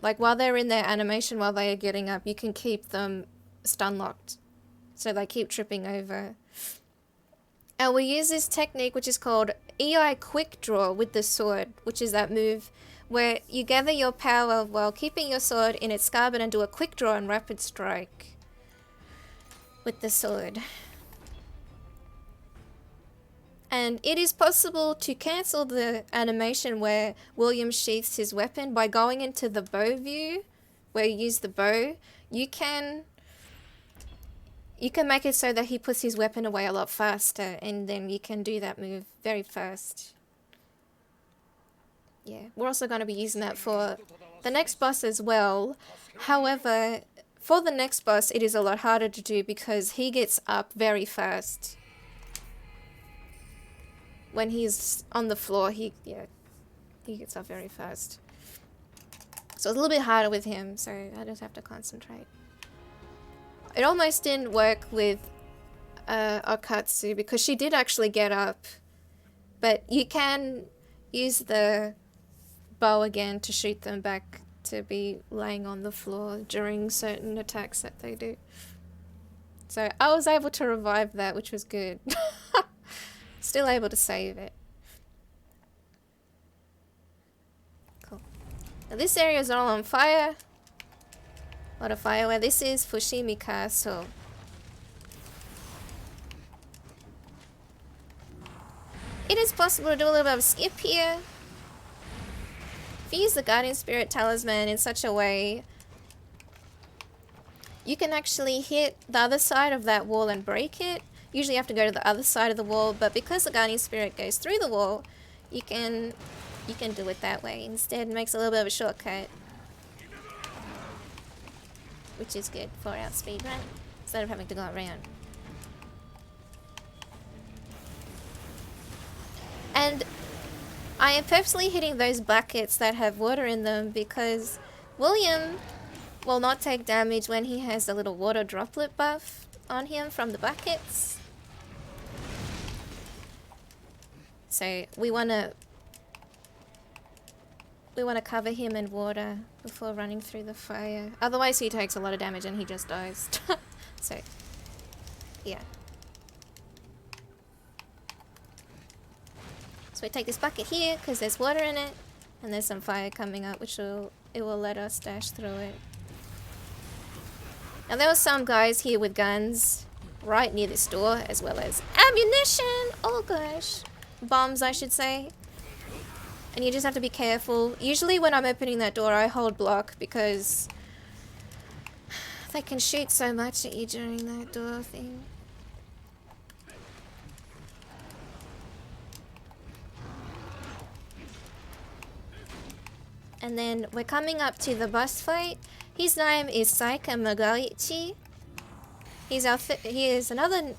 Like while they're in their animation, while they are getting up, you can keep them stun locked. So they keep tripping over. And we use this technique which is called EI quick draw with the sword, which is that move where you gather your power while keeping your sword in its scabbard and do a quick draw and rapid strike with the sword. And it is possible to cancel the animation where William sheaths his weapon by going into the bow view, where you use the bow. You can make it so that he puts his weapon away a lot faster, and then you can do that move very fast. Yeah, we're also going to be using that for the next boss as well. However, for the next boss, it is a lot harder to do because he gets up very fast. When he's on the floor, he gets up very fast. So it's a little bit harder with him, so I just have to concentrate. It almost didn't work with Okatsu because she did actually get up. But you can use the bow again to shoot them back to be laying on the floor during certain attacks that they do. So I was able to revive that, which was good. Still able to save it. Cool. Now this area is all on fire. A lot of fire where this is Fushimi Castle. It is possible to do a little bit of a skip here. If you use the Guardian Spirit Talisman in such a way, you can actually hit the other side of that wall and break it. Usually you have to go to the other side of the wall, but because the Guardian Spirit goes through the wall, you can do it that way. Instead, it makes a little bit of a shortcut, which is good for our speed run, instead of having to go around. And I am purposely hitting those buckets that have water in them because William will not take damage when he has the little water droplet buff on him from the buckets. So we want to cover him in water before running through the fire. Otherwise he takes a lot of damage and he just dies. So, yeah. So we take this bucket here because there's water in it, and there's some fire coming up, which will let us dash through it. Now there were some guys here with guns right near this door, as well as ammunition. Oh gosh. Bombs, I should say. And you just have to be careful. Usually when I'm opening that door, I hold block because they can shoot so much at you during that door thing. And then we're coming up to the boss fight. His name is Saika Magaichi. He is another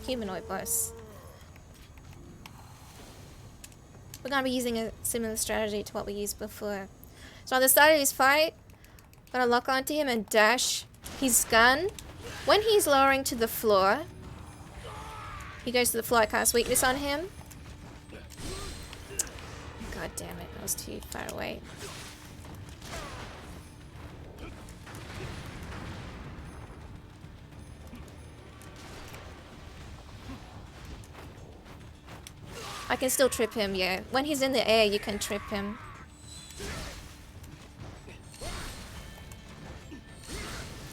humanoid boss. we're going to be using a similar strategy to what we used before. So on the start of his fight, I'm going to lock onto him and dash his gun. When he's lowering to the floor, he goes to the floor, I cast weakness on him. God damn it, I was too far away. I can still trip him, yeah. When he's in the air, you can trip him.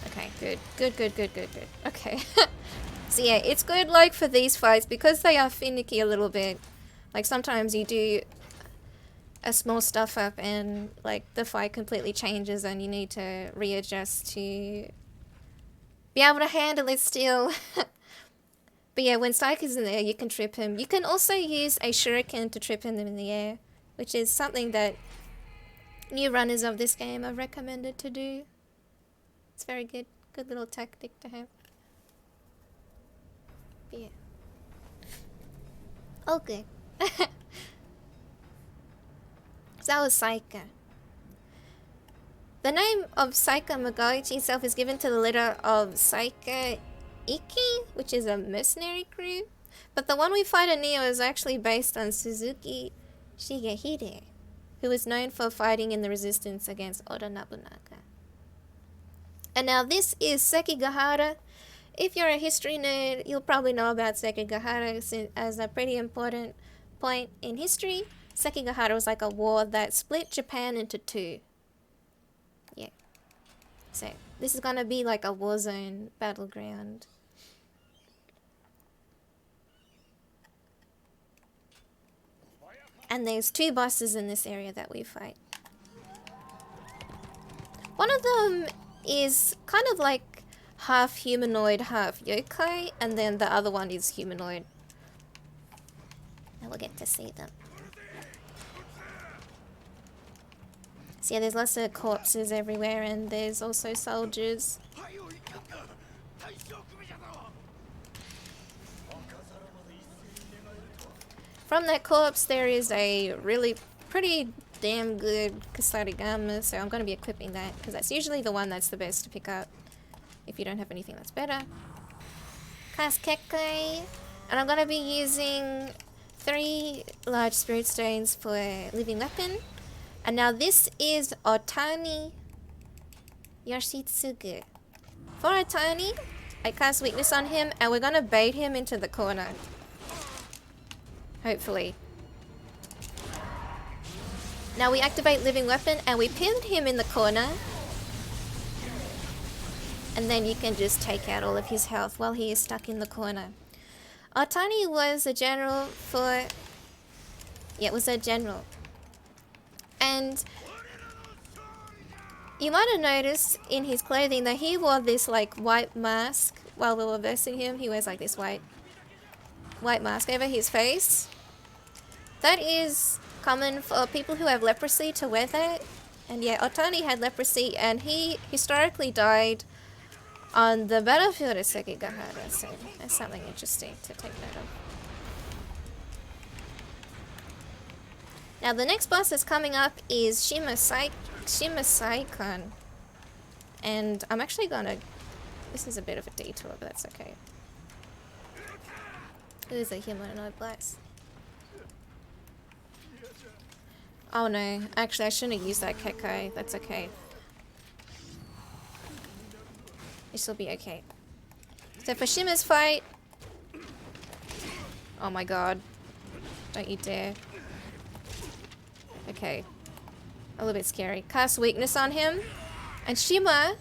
Okay, good. Good. Okay. So yeah, it's good like for these fights because they are finicky a little bit. Like sometimes you do a small stuff up and like the fight completely changes and you need to readjust to be able to handle it still. But yeah, when Psyche is in the air, you can trip him. You can also use a shuriken to trip him in the air, which is something that new runners of this game are recommended to do. It's very good. Good little tactic to have. But yeah. Okay. So that was Saika. The name of Saika Magaoichi itself is given to the leader of Saika Iki, which is a mercenary crew. But the one we fight in Nioh is actually based on Suzuki Shigehide, who is known for fighting in the resistance against Oda Naga. And now this is Sekigahara. If you're a history nerd, you'll probably know about Sekigahara as a pretty important point in history. Sekigahara was like a war that split Japan into two. Yeah. So this is gonna be like a war zone battleground. And there's two bosses in this area that we fight. One of them is kind of like half humanoid, half yokai, and then the other one is humanoid. And we'll get to see them. So yeah, there's lots of corpses everywhere, and there's also soldiers. From that corpse, there is a really pretty damn good Kasarigama, so I'm going to be equipping that, because that's usually the one that's the best to pick up, if you don't have anything that's better. Cast Kekai, and I'm going to be using 3 large spirit stones for living weapon. And now this is Otani Yoshitsugu. For Otani, I cast weakness on him, and we're going to bait him into the corner. Hopefully. Now we activate living weapon and we pinned him in the corner. And then you can just take out all of his health while he is stuck in the corner. Otani was a general for... Yeah, it was a general. And you might have noticed in his clothing that he wore this like white mask while we were versing him. He wears like this white mask over his face. That is common for people who have leprosy to wear that. And yeah, Otani had leprosy and he historically died on the battlefield of Sekigahara, so that's something interesting to take note of. Now the next boss that's coming up is Shimasai-kan. And I'm actually gonna... This is a bit of a detour, but that's okay. It is a humanoid blast. Oh no, actually I shouldn't have used that Kekai, that's okay. This will be okay. So for Shima's fight... Oh my god. Don't you dare. Okay. A little bit scary. Cast weakness on him. And Shima...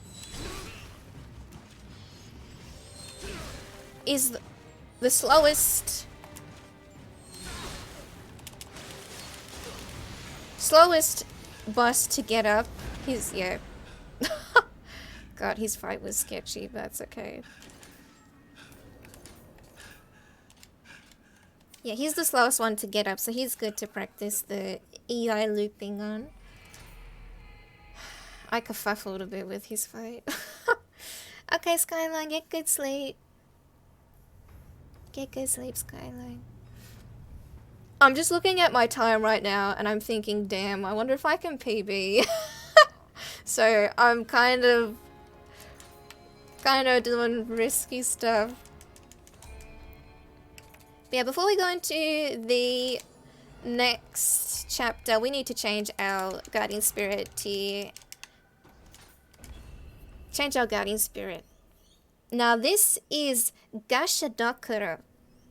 is the slowest boss to get up. He's, yeah. God, his fight was sketchy, but that's okay. Yeah, he's the slowest one to get up, so he's good to practice the EI looping on. I kerfuffled a bit with his fight. Okay, Skyline, get good sleep. Get good sleep, Skyline. I'm just looking at my time right now and I'm thinking, damn, I wonder if I can PB. So I'm kind of doing risky stuff. But yeah, before we go into the next chapter, we need to change our guardian spirit to change our guardian spirit. Now this is Gasha Dhakura,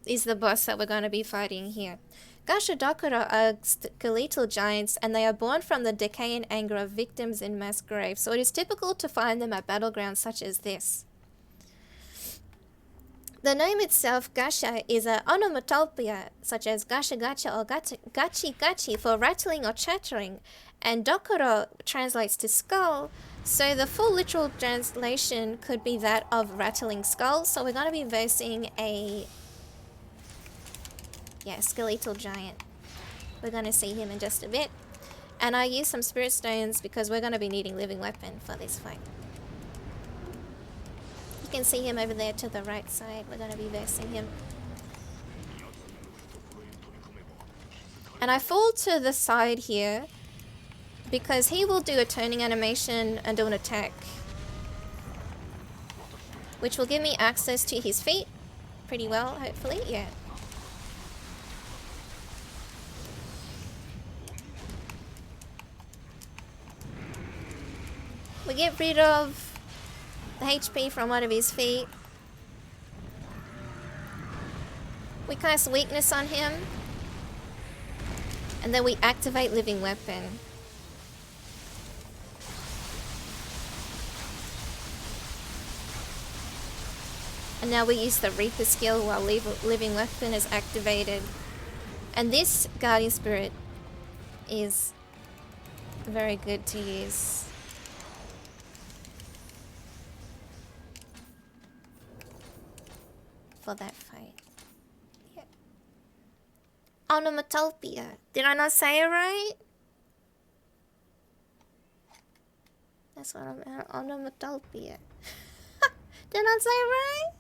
is the boss that we're going to be fighting here. Gasha Dhakura are skeletal giants, and they are born from the decay and anger of victims in mass graves, so it is typical to find them at battlegrounds such as this. The name itself, Gasha, is an onomatopoeia, such as Gasha Gacha or Gachi Gachi for rattling or chattering, and Dhakura translates to skull, so the full literal translation could be that of rattling skull, so we're going to be versing a skeletal giant. We're going to see him in just a bit. And I use some spirit stones because we're going to be needing living weapon for this fight. You can see him over there to the right side. We're going to be versing him. And I fall to the side here because he will do a turning animation and do an attack, which will give me access to his feet pretty well, hopefully. Yeah. We get rid of the HP from one of his feet. We cast weakness on him. And then we activate living weapon. And now we use the Reaper skill while living weapon is activated. And this guardian spirit is very good to use. For that fight. Yeah. Onomatopoeia. Did I not say it right? That's what I'm at. Onomatopoeia. Did I not say it right?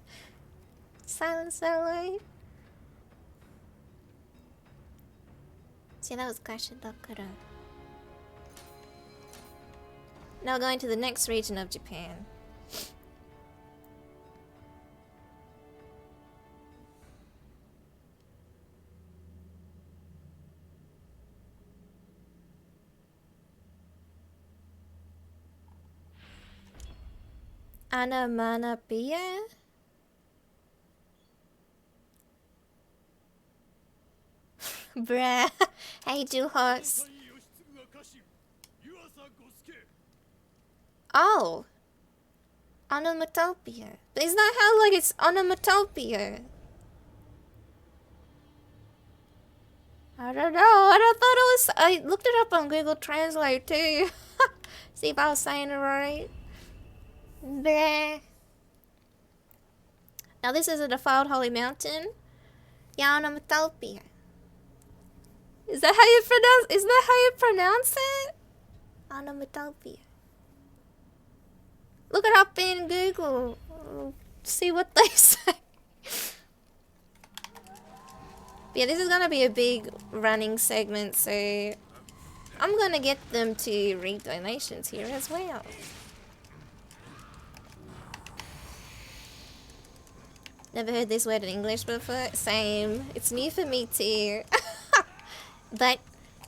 Silent satellite. See, that was Gasha Dhakura. Now going to the next region of Japan. Anamanapia? Bruh. Hey, Juhos. Oh. Onomatopoeia. But isn't that how, like, it's onomatopoeia? I don't know. I thought it was... I looked it up on Google Translate, too. See if I was saying it right. Bleh. Now this is a defiled holy mountain. Onomatopoeia. Is that how you pronounce it? Onomatopoeia. Look it up in Google. See what they say. Yeah, this is gonna be a big running segment, so I'm gonna get them to read donations here as well. Never heard this word in English before. Same. It's new for me too. But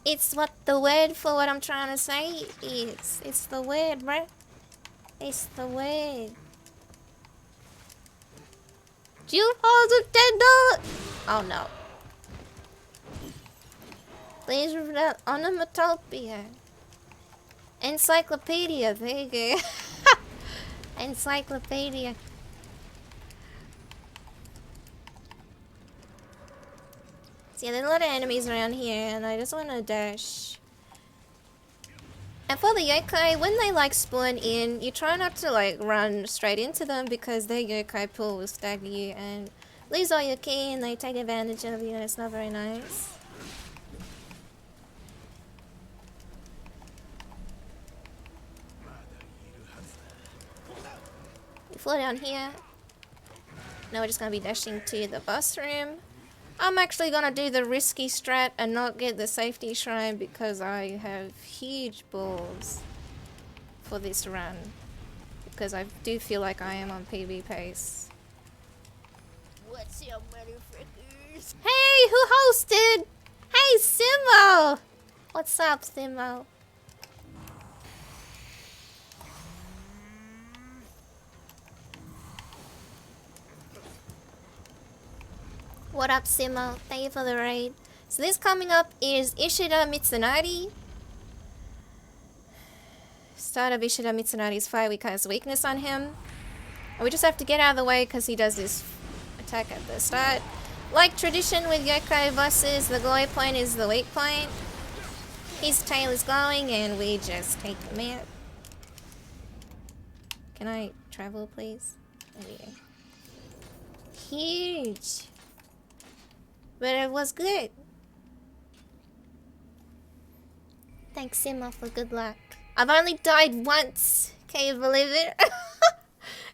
it's what the word for what I'm trying to say is. It's the word, bruh. It's the word. Do you hold a $10? Oh no. Please read out onomatopoeia. Encyclopedia. There you go. Encyclopedia. So yeah, there's a lot of enemies around here, and I just want to dash. And for the yokai, when they like spawn in, you try not to like run straight into them because their yokai pool will stagger you and lose all your ki, and they take advantage of you, and it's not very nice. You fall down here. Now we're just gonna be dashing to the boss room. I'm actually gonna do the risky strat and not get the safety shrine because I have huge balls for this run. Because I do feel like I am on PB pace. What's your motherfuckers? Hey, who hosted? Hey, Simo! What's up, Simo? What up, Simo? Thank you for the raid. So this coming up is Ishida Mitsunoti. Start of Ishida Mitsunoti's fight, we cast weakness on him. And we just have to get out of the way because he does this attack at the start. Like tradition with yokai bosses, the glow point is the weak point. His tail is glowing and we just take him out. Can I travel, please? Oh, yeah. Huge. But it was good. Thanks, Simo, for good luck. I've only died once. Can you believe it?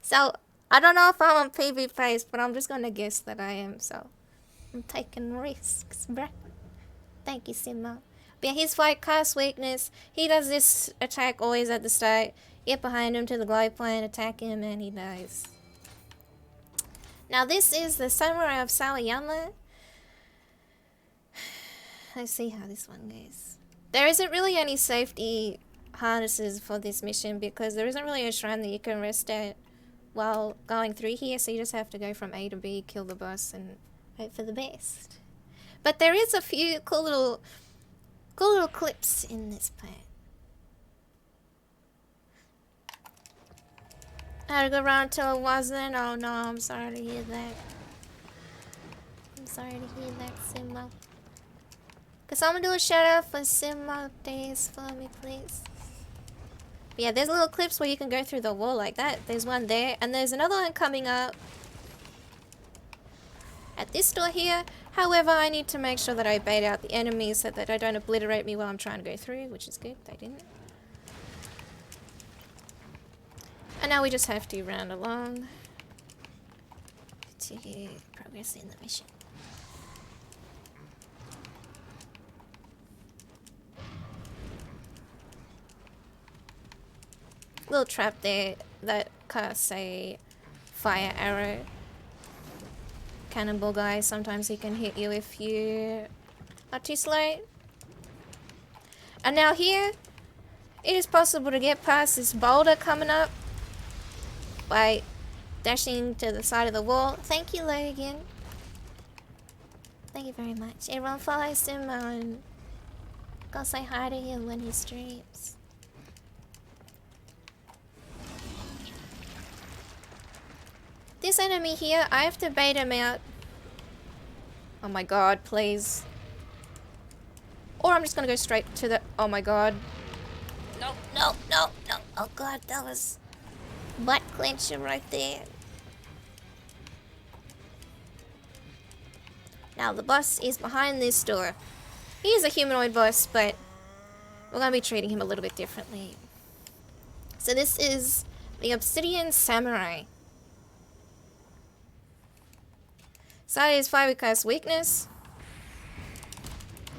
So, I don't know if I'm on PB pace, but I'm just gonna guess that I am, so I'm taking risks, bruh. Thank you, Simo. But yeah, his fight cast weakness. He does this attack always at the start. Get behind him to the glide point, attack him, and he dies. Now this is the Samurai of Sawayama. Let's see how this one goes. There isn't really any safety harnesses for this mission because there isn't really a shrine that you can rest at while going through here, so you just have to go from A to B, kill the boss, and hope for the best. But there is a few cool little clips in this part. I had to go around till it wasn't. Oh no, I'm sorry to hear that. I'm sorry to hear that, Simo. Could someone do a shout out for Simo days for me, please? But yeah, there's little clips where you can go through the wall like that. There's one there, and there's another one coming up at this door here. However, I need to make sure that I bait out the enemies so that they don't obliterate me while I'm trying to go through, which is good. They didn't. And now we just have to round along to progress in the mission. Little trap there that casts a fire arrow. Cannonball guy, sometimes he can hit you if you are too slow. And now here, it is possible to get past this boulder coming up by dashing to the side of the wall. Thank you, Logan. Thank you very much. Everyone follow Simone. Go say hi to him when he streams. This enemy here, I have to bait him out. Oh my god, please. Or I'm just gonna go straight to the... Oh my god. No, no, no, no. Oh god, that was butt clencher right there. Now the boss is behind this door. He is a humanoid boss, but we're gonna be treating him a little bit differently. So this is the Obsidian Samurai. Side is 5 because weakness.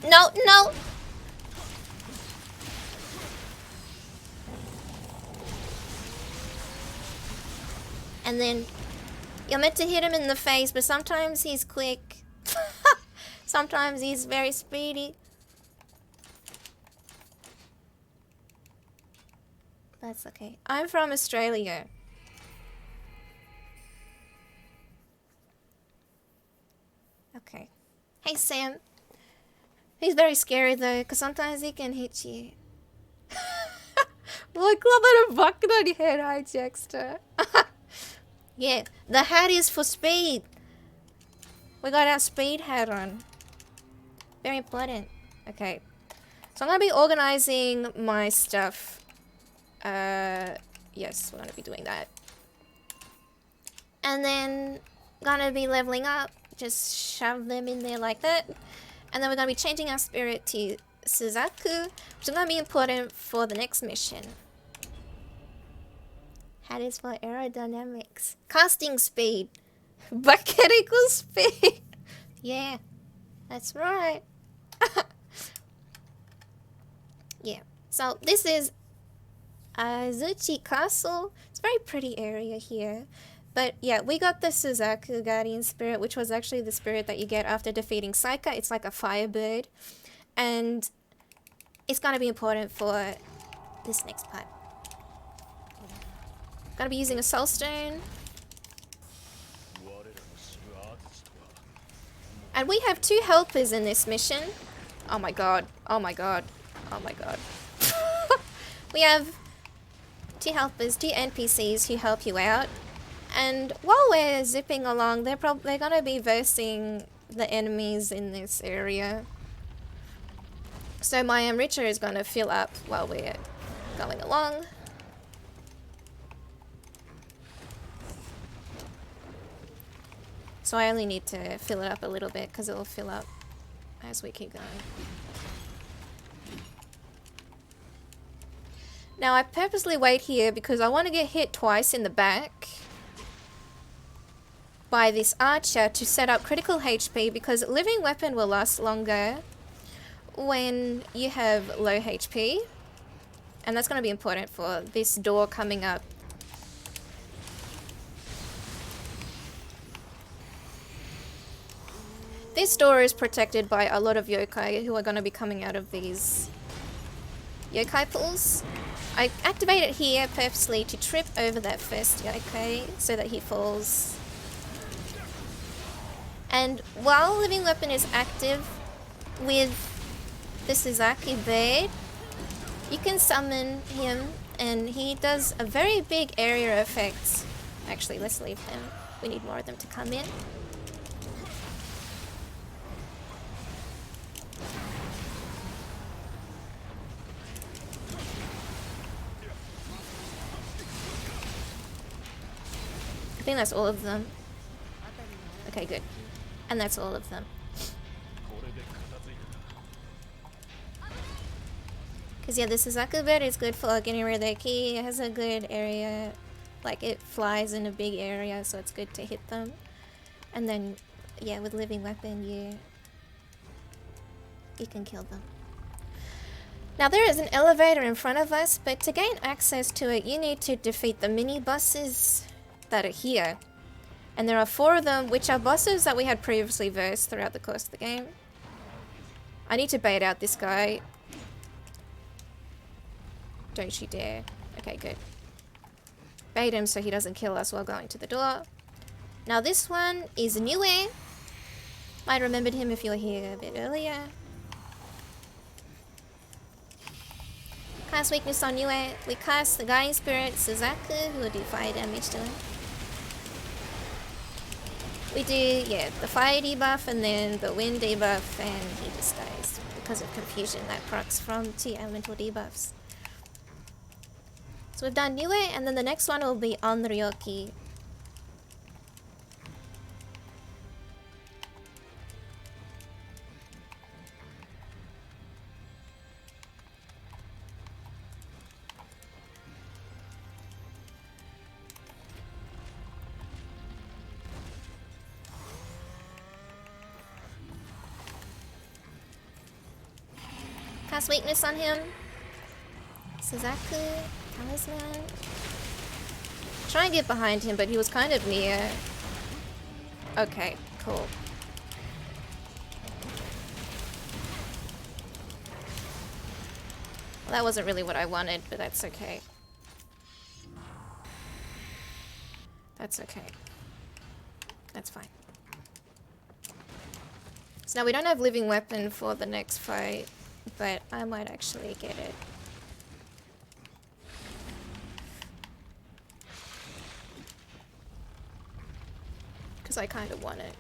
No, no! And then you're meant to hit him in the face, but sometimes he's quick. Sometimes he's very speedy. That's okay. I'm from Australia. Okay. Hey, Sam. He's very scary, though, because sometimes he can hit you. Look, look at a bucket on your head, hi, Jackster. Yeah, the hat is for speed. We got our speed hat on. Very important. Okay. So I'm going to be organizing my stuff. Yes, we're going to be doing that. And then going to be leveling up. Just shove them in there like that. And then we're going to be changing our spirit to Suzaku, which is going to be important for the next mission. Hat is for aerodynamics. Casting speed. Bucket equals speed. Yeah. That's right. Yeah. So this is Azuchi Castle. It's a very pretty area here. But yeah, we got the Suzaku Guardian Spirit, which was actually the spirit that you get after defeating Saika. It's like a firebird. And it's going to be important for this next part. Gonna be using a soul stone. And we have 2 helpers in this mission. Oh my god. Oh my god. Oh my god. We have 2 helpers, 2 NPCs who help you out. And while we're zipping along, they're gonna be versing the enemies in this area. So my enricher is gonna fill up while we're going along. So I only need to fill it up a little bit because it will fill up as we keep going. Now I purposely wait here because I want to get hit twice in the back by this archer to set up critical HP, because living weapon will last longer when you have low HP. And that's going to be important for this door coming up. This door is protected by a lot of yokai who are going to be coming out of these yokai pools. I activate it here purposely to trip over that first yokai so that he falls. And while living weapon is active with the Suzaku bird, you can summon him and he does a very big area effect. Actually, let's leave them. We need more of them to come in. I think that's all of them. Okay, good. And that's all of them. Because yeah, the Suzaku bird is good for getting rid of their key. It has a good area. Like, it flies in a big area, so it's good to hit them. And then, yeah, with living weapon, you can kill them. Now there is an elevator in front of us, but to gain access to it, you need to defeat the mini bosses that are here. And there are 4 of them, which are bosses that we had previously versed throughout the course of the game. I need to bait out this guy. Don't you dare. Okay, good. Bait him so he doesn't kill us while going to the door. Now this one is Nioh. Might remembered him if you were here a bit earlier. Cast weakness on Nioh. We cast the Guardian Spirit Suzaku, who will do fire damage to him. We do, yeah, the fire debuff and then the wind debuff, and he just dies because of confusion that procs from 2 elemental debuffs. So we've done Nioh, and then the next one will be Onryoki. Cast weakness on him. Suzaku, Talisman. Try and get behind him, but he was kind of near. Okay, cool. Well, that wasn't really what I wanted, but that's okay. That's okay. That's fine. So now we don't have living weapon for the next fight, but I might actually get it. Because I kind of want it.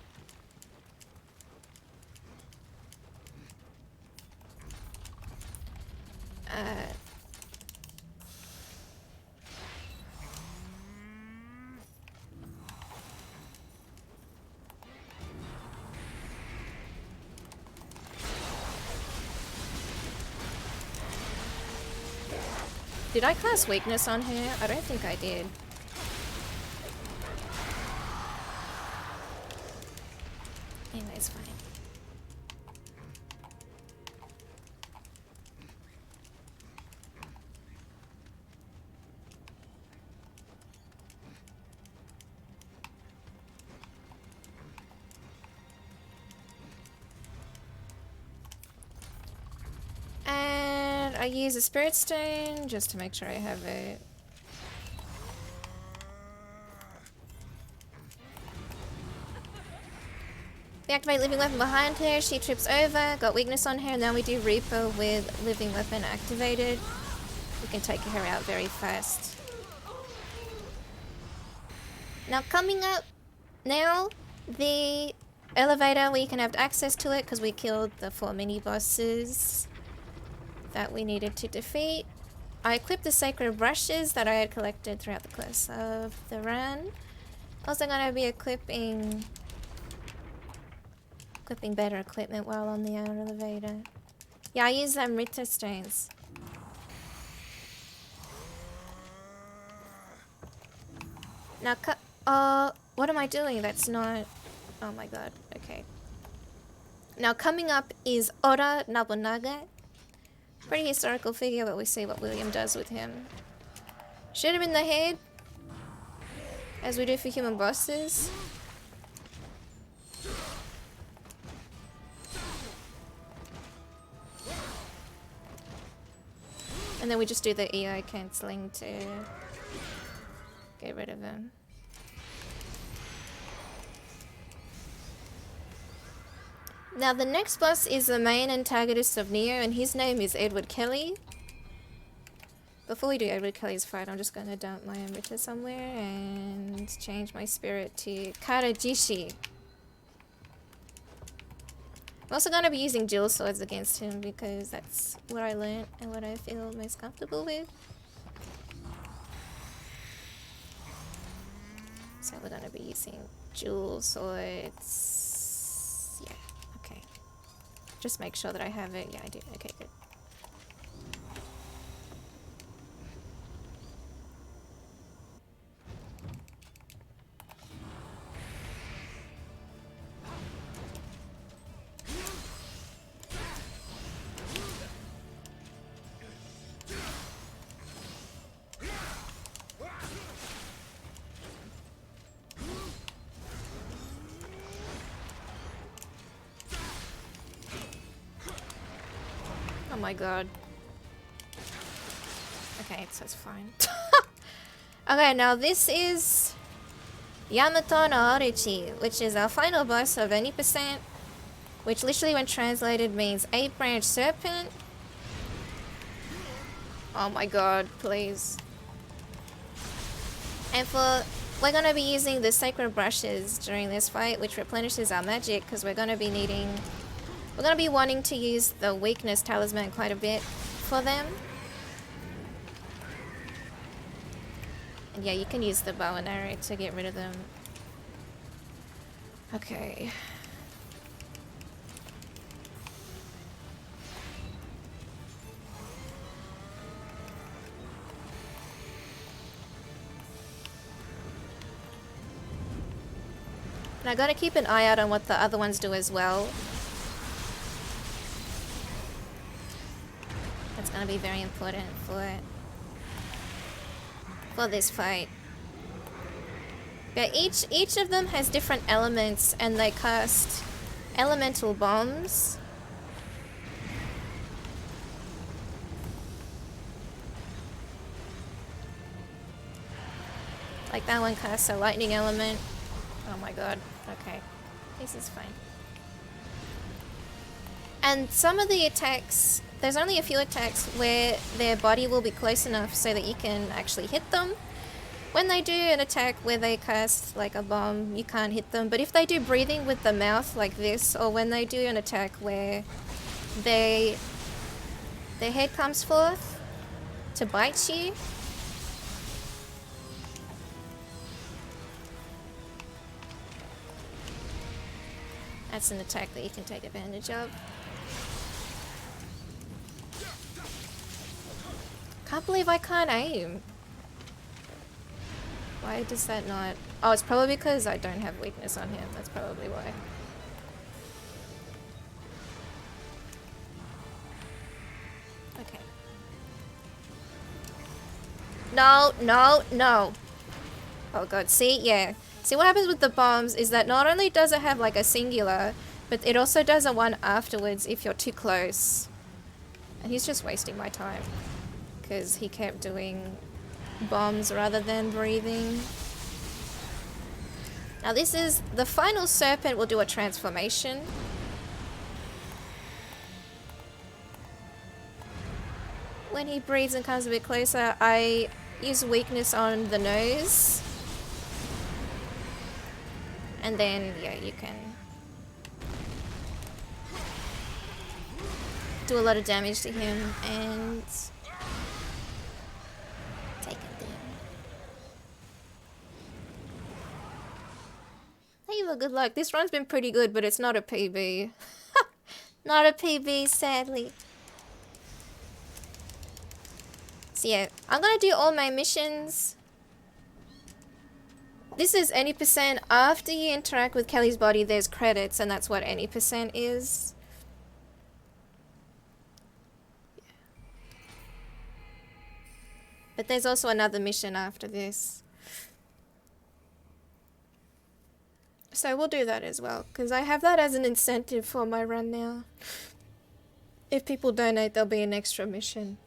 Did I cast weakness on her? I don't think I did. Anyway, it's fine. I use a spirit stone just to make sure I have it. We activate living weapon behind her, she trips over, got weakness on her, and then we do Reaper with living weapon activated. We can take her out very fast. Now coming up now, the elevator, we can have access to it because we killed the 4 mini bosses that we needed to defeat. I equipped the sacred brushes that I had collected throughout the course of the run. Also gonna be equipping better equipment while on the elevator. Yeah, I use them Rita stones. Now, what am I doing? That's not... Oh my god, okay. Now coming up is Oda Naga. Pretty historical figure, but we see what William does with him. Shoot him in the head, as we do for human bosses. And then we just do the EO cancelling to get rid of him. Now the next boss is the main antagonist of Nioh, and his name is Edward Kelly. Before we do Edward Kelly's fight, I'm just going to dump my Amrita somewhere and change my spirit to Karajishi. I'm also going to be using dual swords against him because that's what I learned and what I feel most comfortable with. So we're going to be using dual swords. Yeah, okay. Just make sure that I have it. Yeah, I do. Okay, good. Oh my god. Okay, so it's fine. Okay, now this is Yamato Orichi, which is our final boss of any percent, which literally when translated means 8-branch serpent. Oh my god, please. And we're gonna be using the sacred brushes during this fight, which replenishes our magic, because we're gonna be wanting to use the weakness talisman quite a bit for them. And yeah, you can use the bow and arrow to get rid of them. Okay. And I gotta keep an eye out on what the other ones do as well. That's gonna be very important for this fight. Yeah, each of them has different elements and they cast elemental bombs. Like that one casts a lightning element. Oh my god, okay. This is fine. And some of the attacks, there's only a few attacks where their body will be close enough so that you can actually hit them. When they do an attack where they cast like a bomb, you can't hit them. But if they do breathing with the mouth like this, or when they do an attack where their head comes forth to bite you, that's an attack that you can take advantage of. Can't believe I can't aim. Why does that not... Oh, it's probably because I don't have weakness on him. That's probably why. Okay. No, no, no. Oh god, see? Yeah. See, what happens with the bombs is that not only does it have like a singular, but it also does a one afterwards if you're too close. And he's just wasting my time. Because he kept doing bombs rather than breathing. Now this is... the final serpent will do a transformation. When he breathes and comes a bit closer, I use weakness on the nose. And then, yeah, you can do a lot of damage to him and take him down. Hey, well, good luck. This run's been pretty good, but it's not a PB. Not a PB, sadly. So yeah, I'm gonna do all my missions. This is any percent after you interact with Kelly's body, there's credits, and that's what any percent is. But there's also another mission after this. So we'll do that as well, because I have that as an incentive for my run now. If people donate, there'll be an extra mission.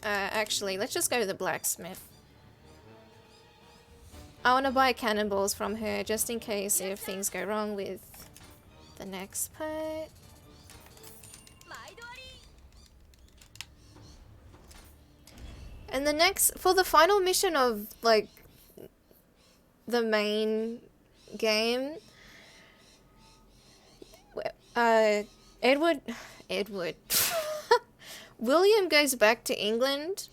Actually, let's just go to the blacksmith. I want to buy cannonballs from her just in case if things go wrong with the next part. And the next, for the final mission of like the main game, Edward William goes back to England.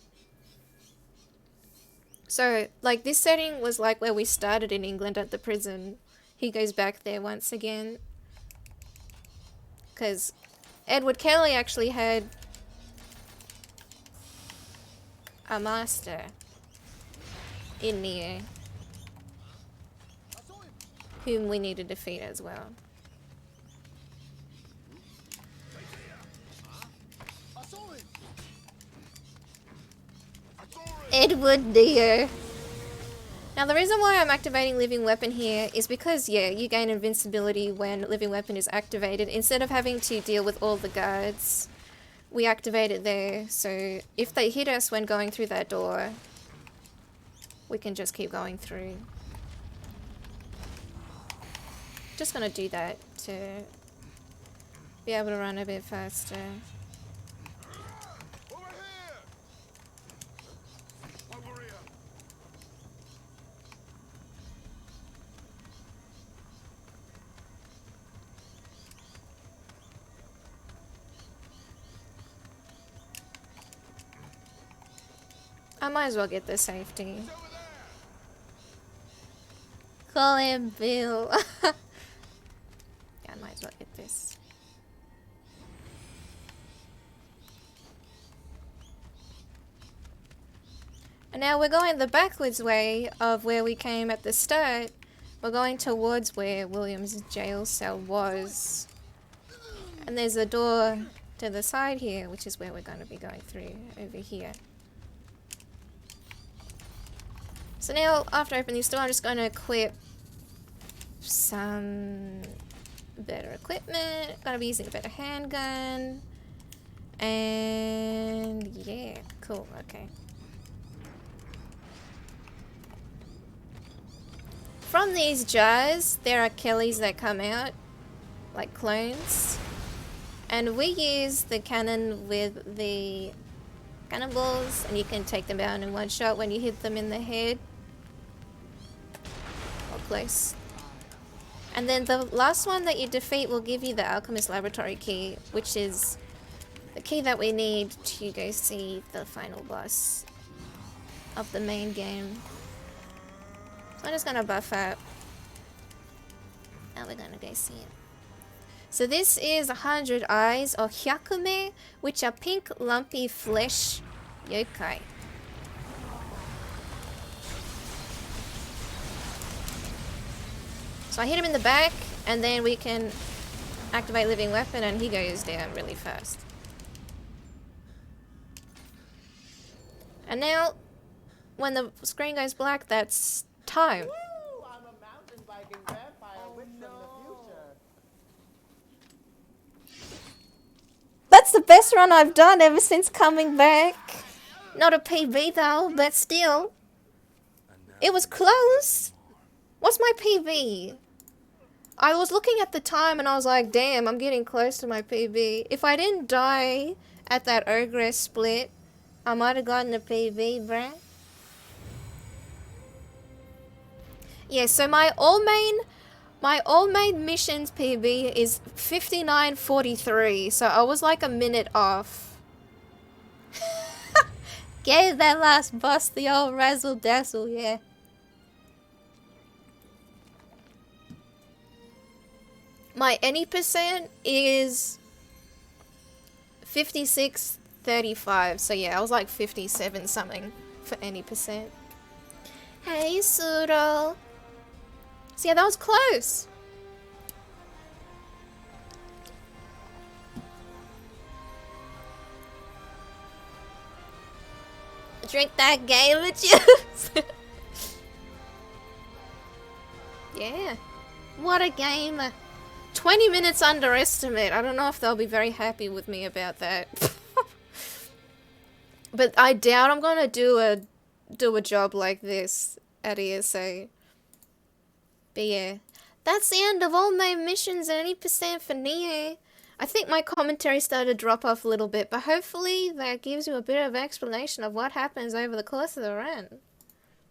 So, like, this setting was like where we started in England at the prison. He goes back there once again. Because Edward Kelly actually had a master in Nioh, whom we need to defeat as well. Edward dear. Now the reason why I'm activating Living Weapon here is because, yeah, you gain invincibility when Living Weapon is activated. Instead of having to deal with all the guards, we activate it there. So if they hit us when going through that door, we can just keep going through. Just gonna do that to be able to run a bit faster. I might as well get the safety. Call him Bill. Yeah, I might as well get this. And now we're going the backwards way of where we came at the start. We're going towards where William's jail cell was. And there's a door to the side here, which is where we're going to be going through over here. So now, after opening this door, I'm just going to equip some better equipment. Gonna be using a better handgun. And yeah, cool, okay. From these jars, there are Kellys that come out, like clones. And we use the cannon with the cannonballs, and you can take them down in one shot when you hit them in the head. Or close. And then the last one that you defeat will give you the Alchemist Laboratory Key, which is the key that we need to go see the final boss of the main game. So I'm just gonna buff up. Now we're gonna go see it. So this is 100 eyes, or hyakume, which are pink lumpy flesh yokai. So I hit him in the back, and then we can activate Living Weapon, and he goes down really fast. And now, when the screen goes black, that's time. I'm a mountain biking vampire witch from the future. the best run I've done ever since coming back. Not a PB though, but still. It was close. What's my PB? I was looking at the time and I was like, damn, I'm getting close to my PB. If I didn't die at that Ogress split, I might have gotten a PB, bruh. Yeah, so my all main missions PB is 59:43, so I was like a minute off. Gave that last boss the old razzle dazzle, yeah. My any percent is 56:35, so yeah, I was like 57 something for any percent. Hey, Suro. So yeah, that was close. Drink that gamer juice. Yeah. What a gamer. 20 minutes underestimate. I don't know if they'll be very happy with me about that. But I doubt I'm gonna do a job like this at ESA. But yeah, that's the end of all my missions and any percent for Nioh. I think my commentary started to drop off a little bit, but hopefully that gives you a bit of explanation of what happens over the course of the run.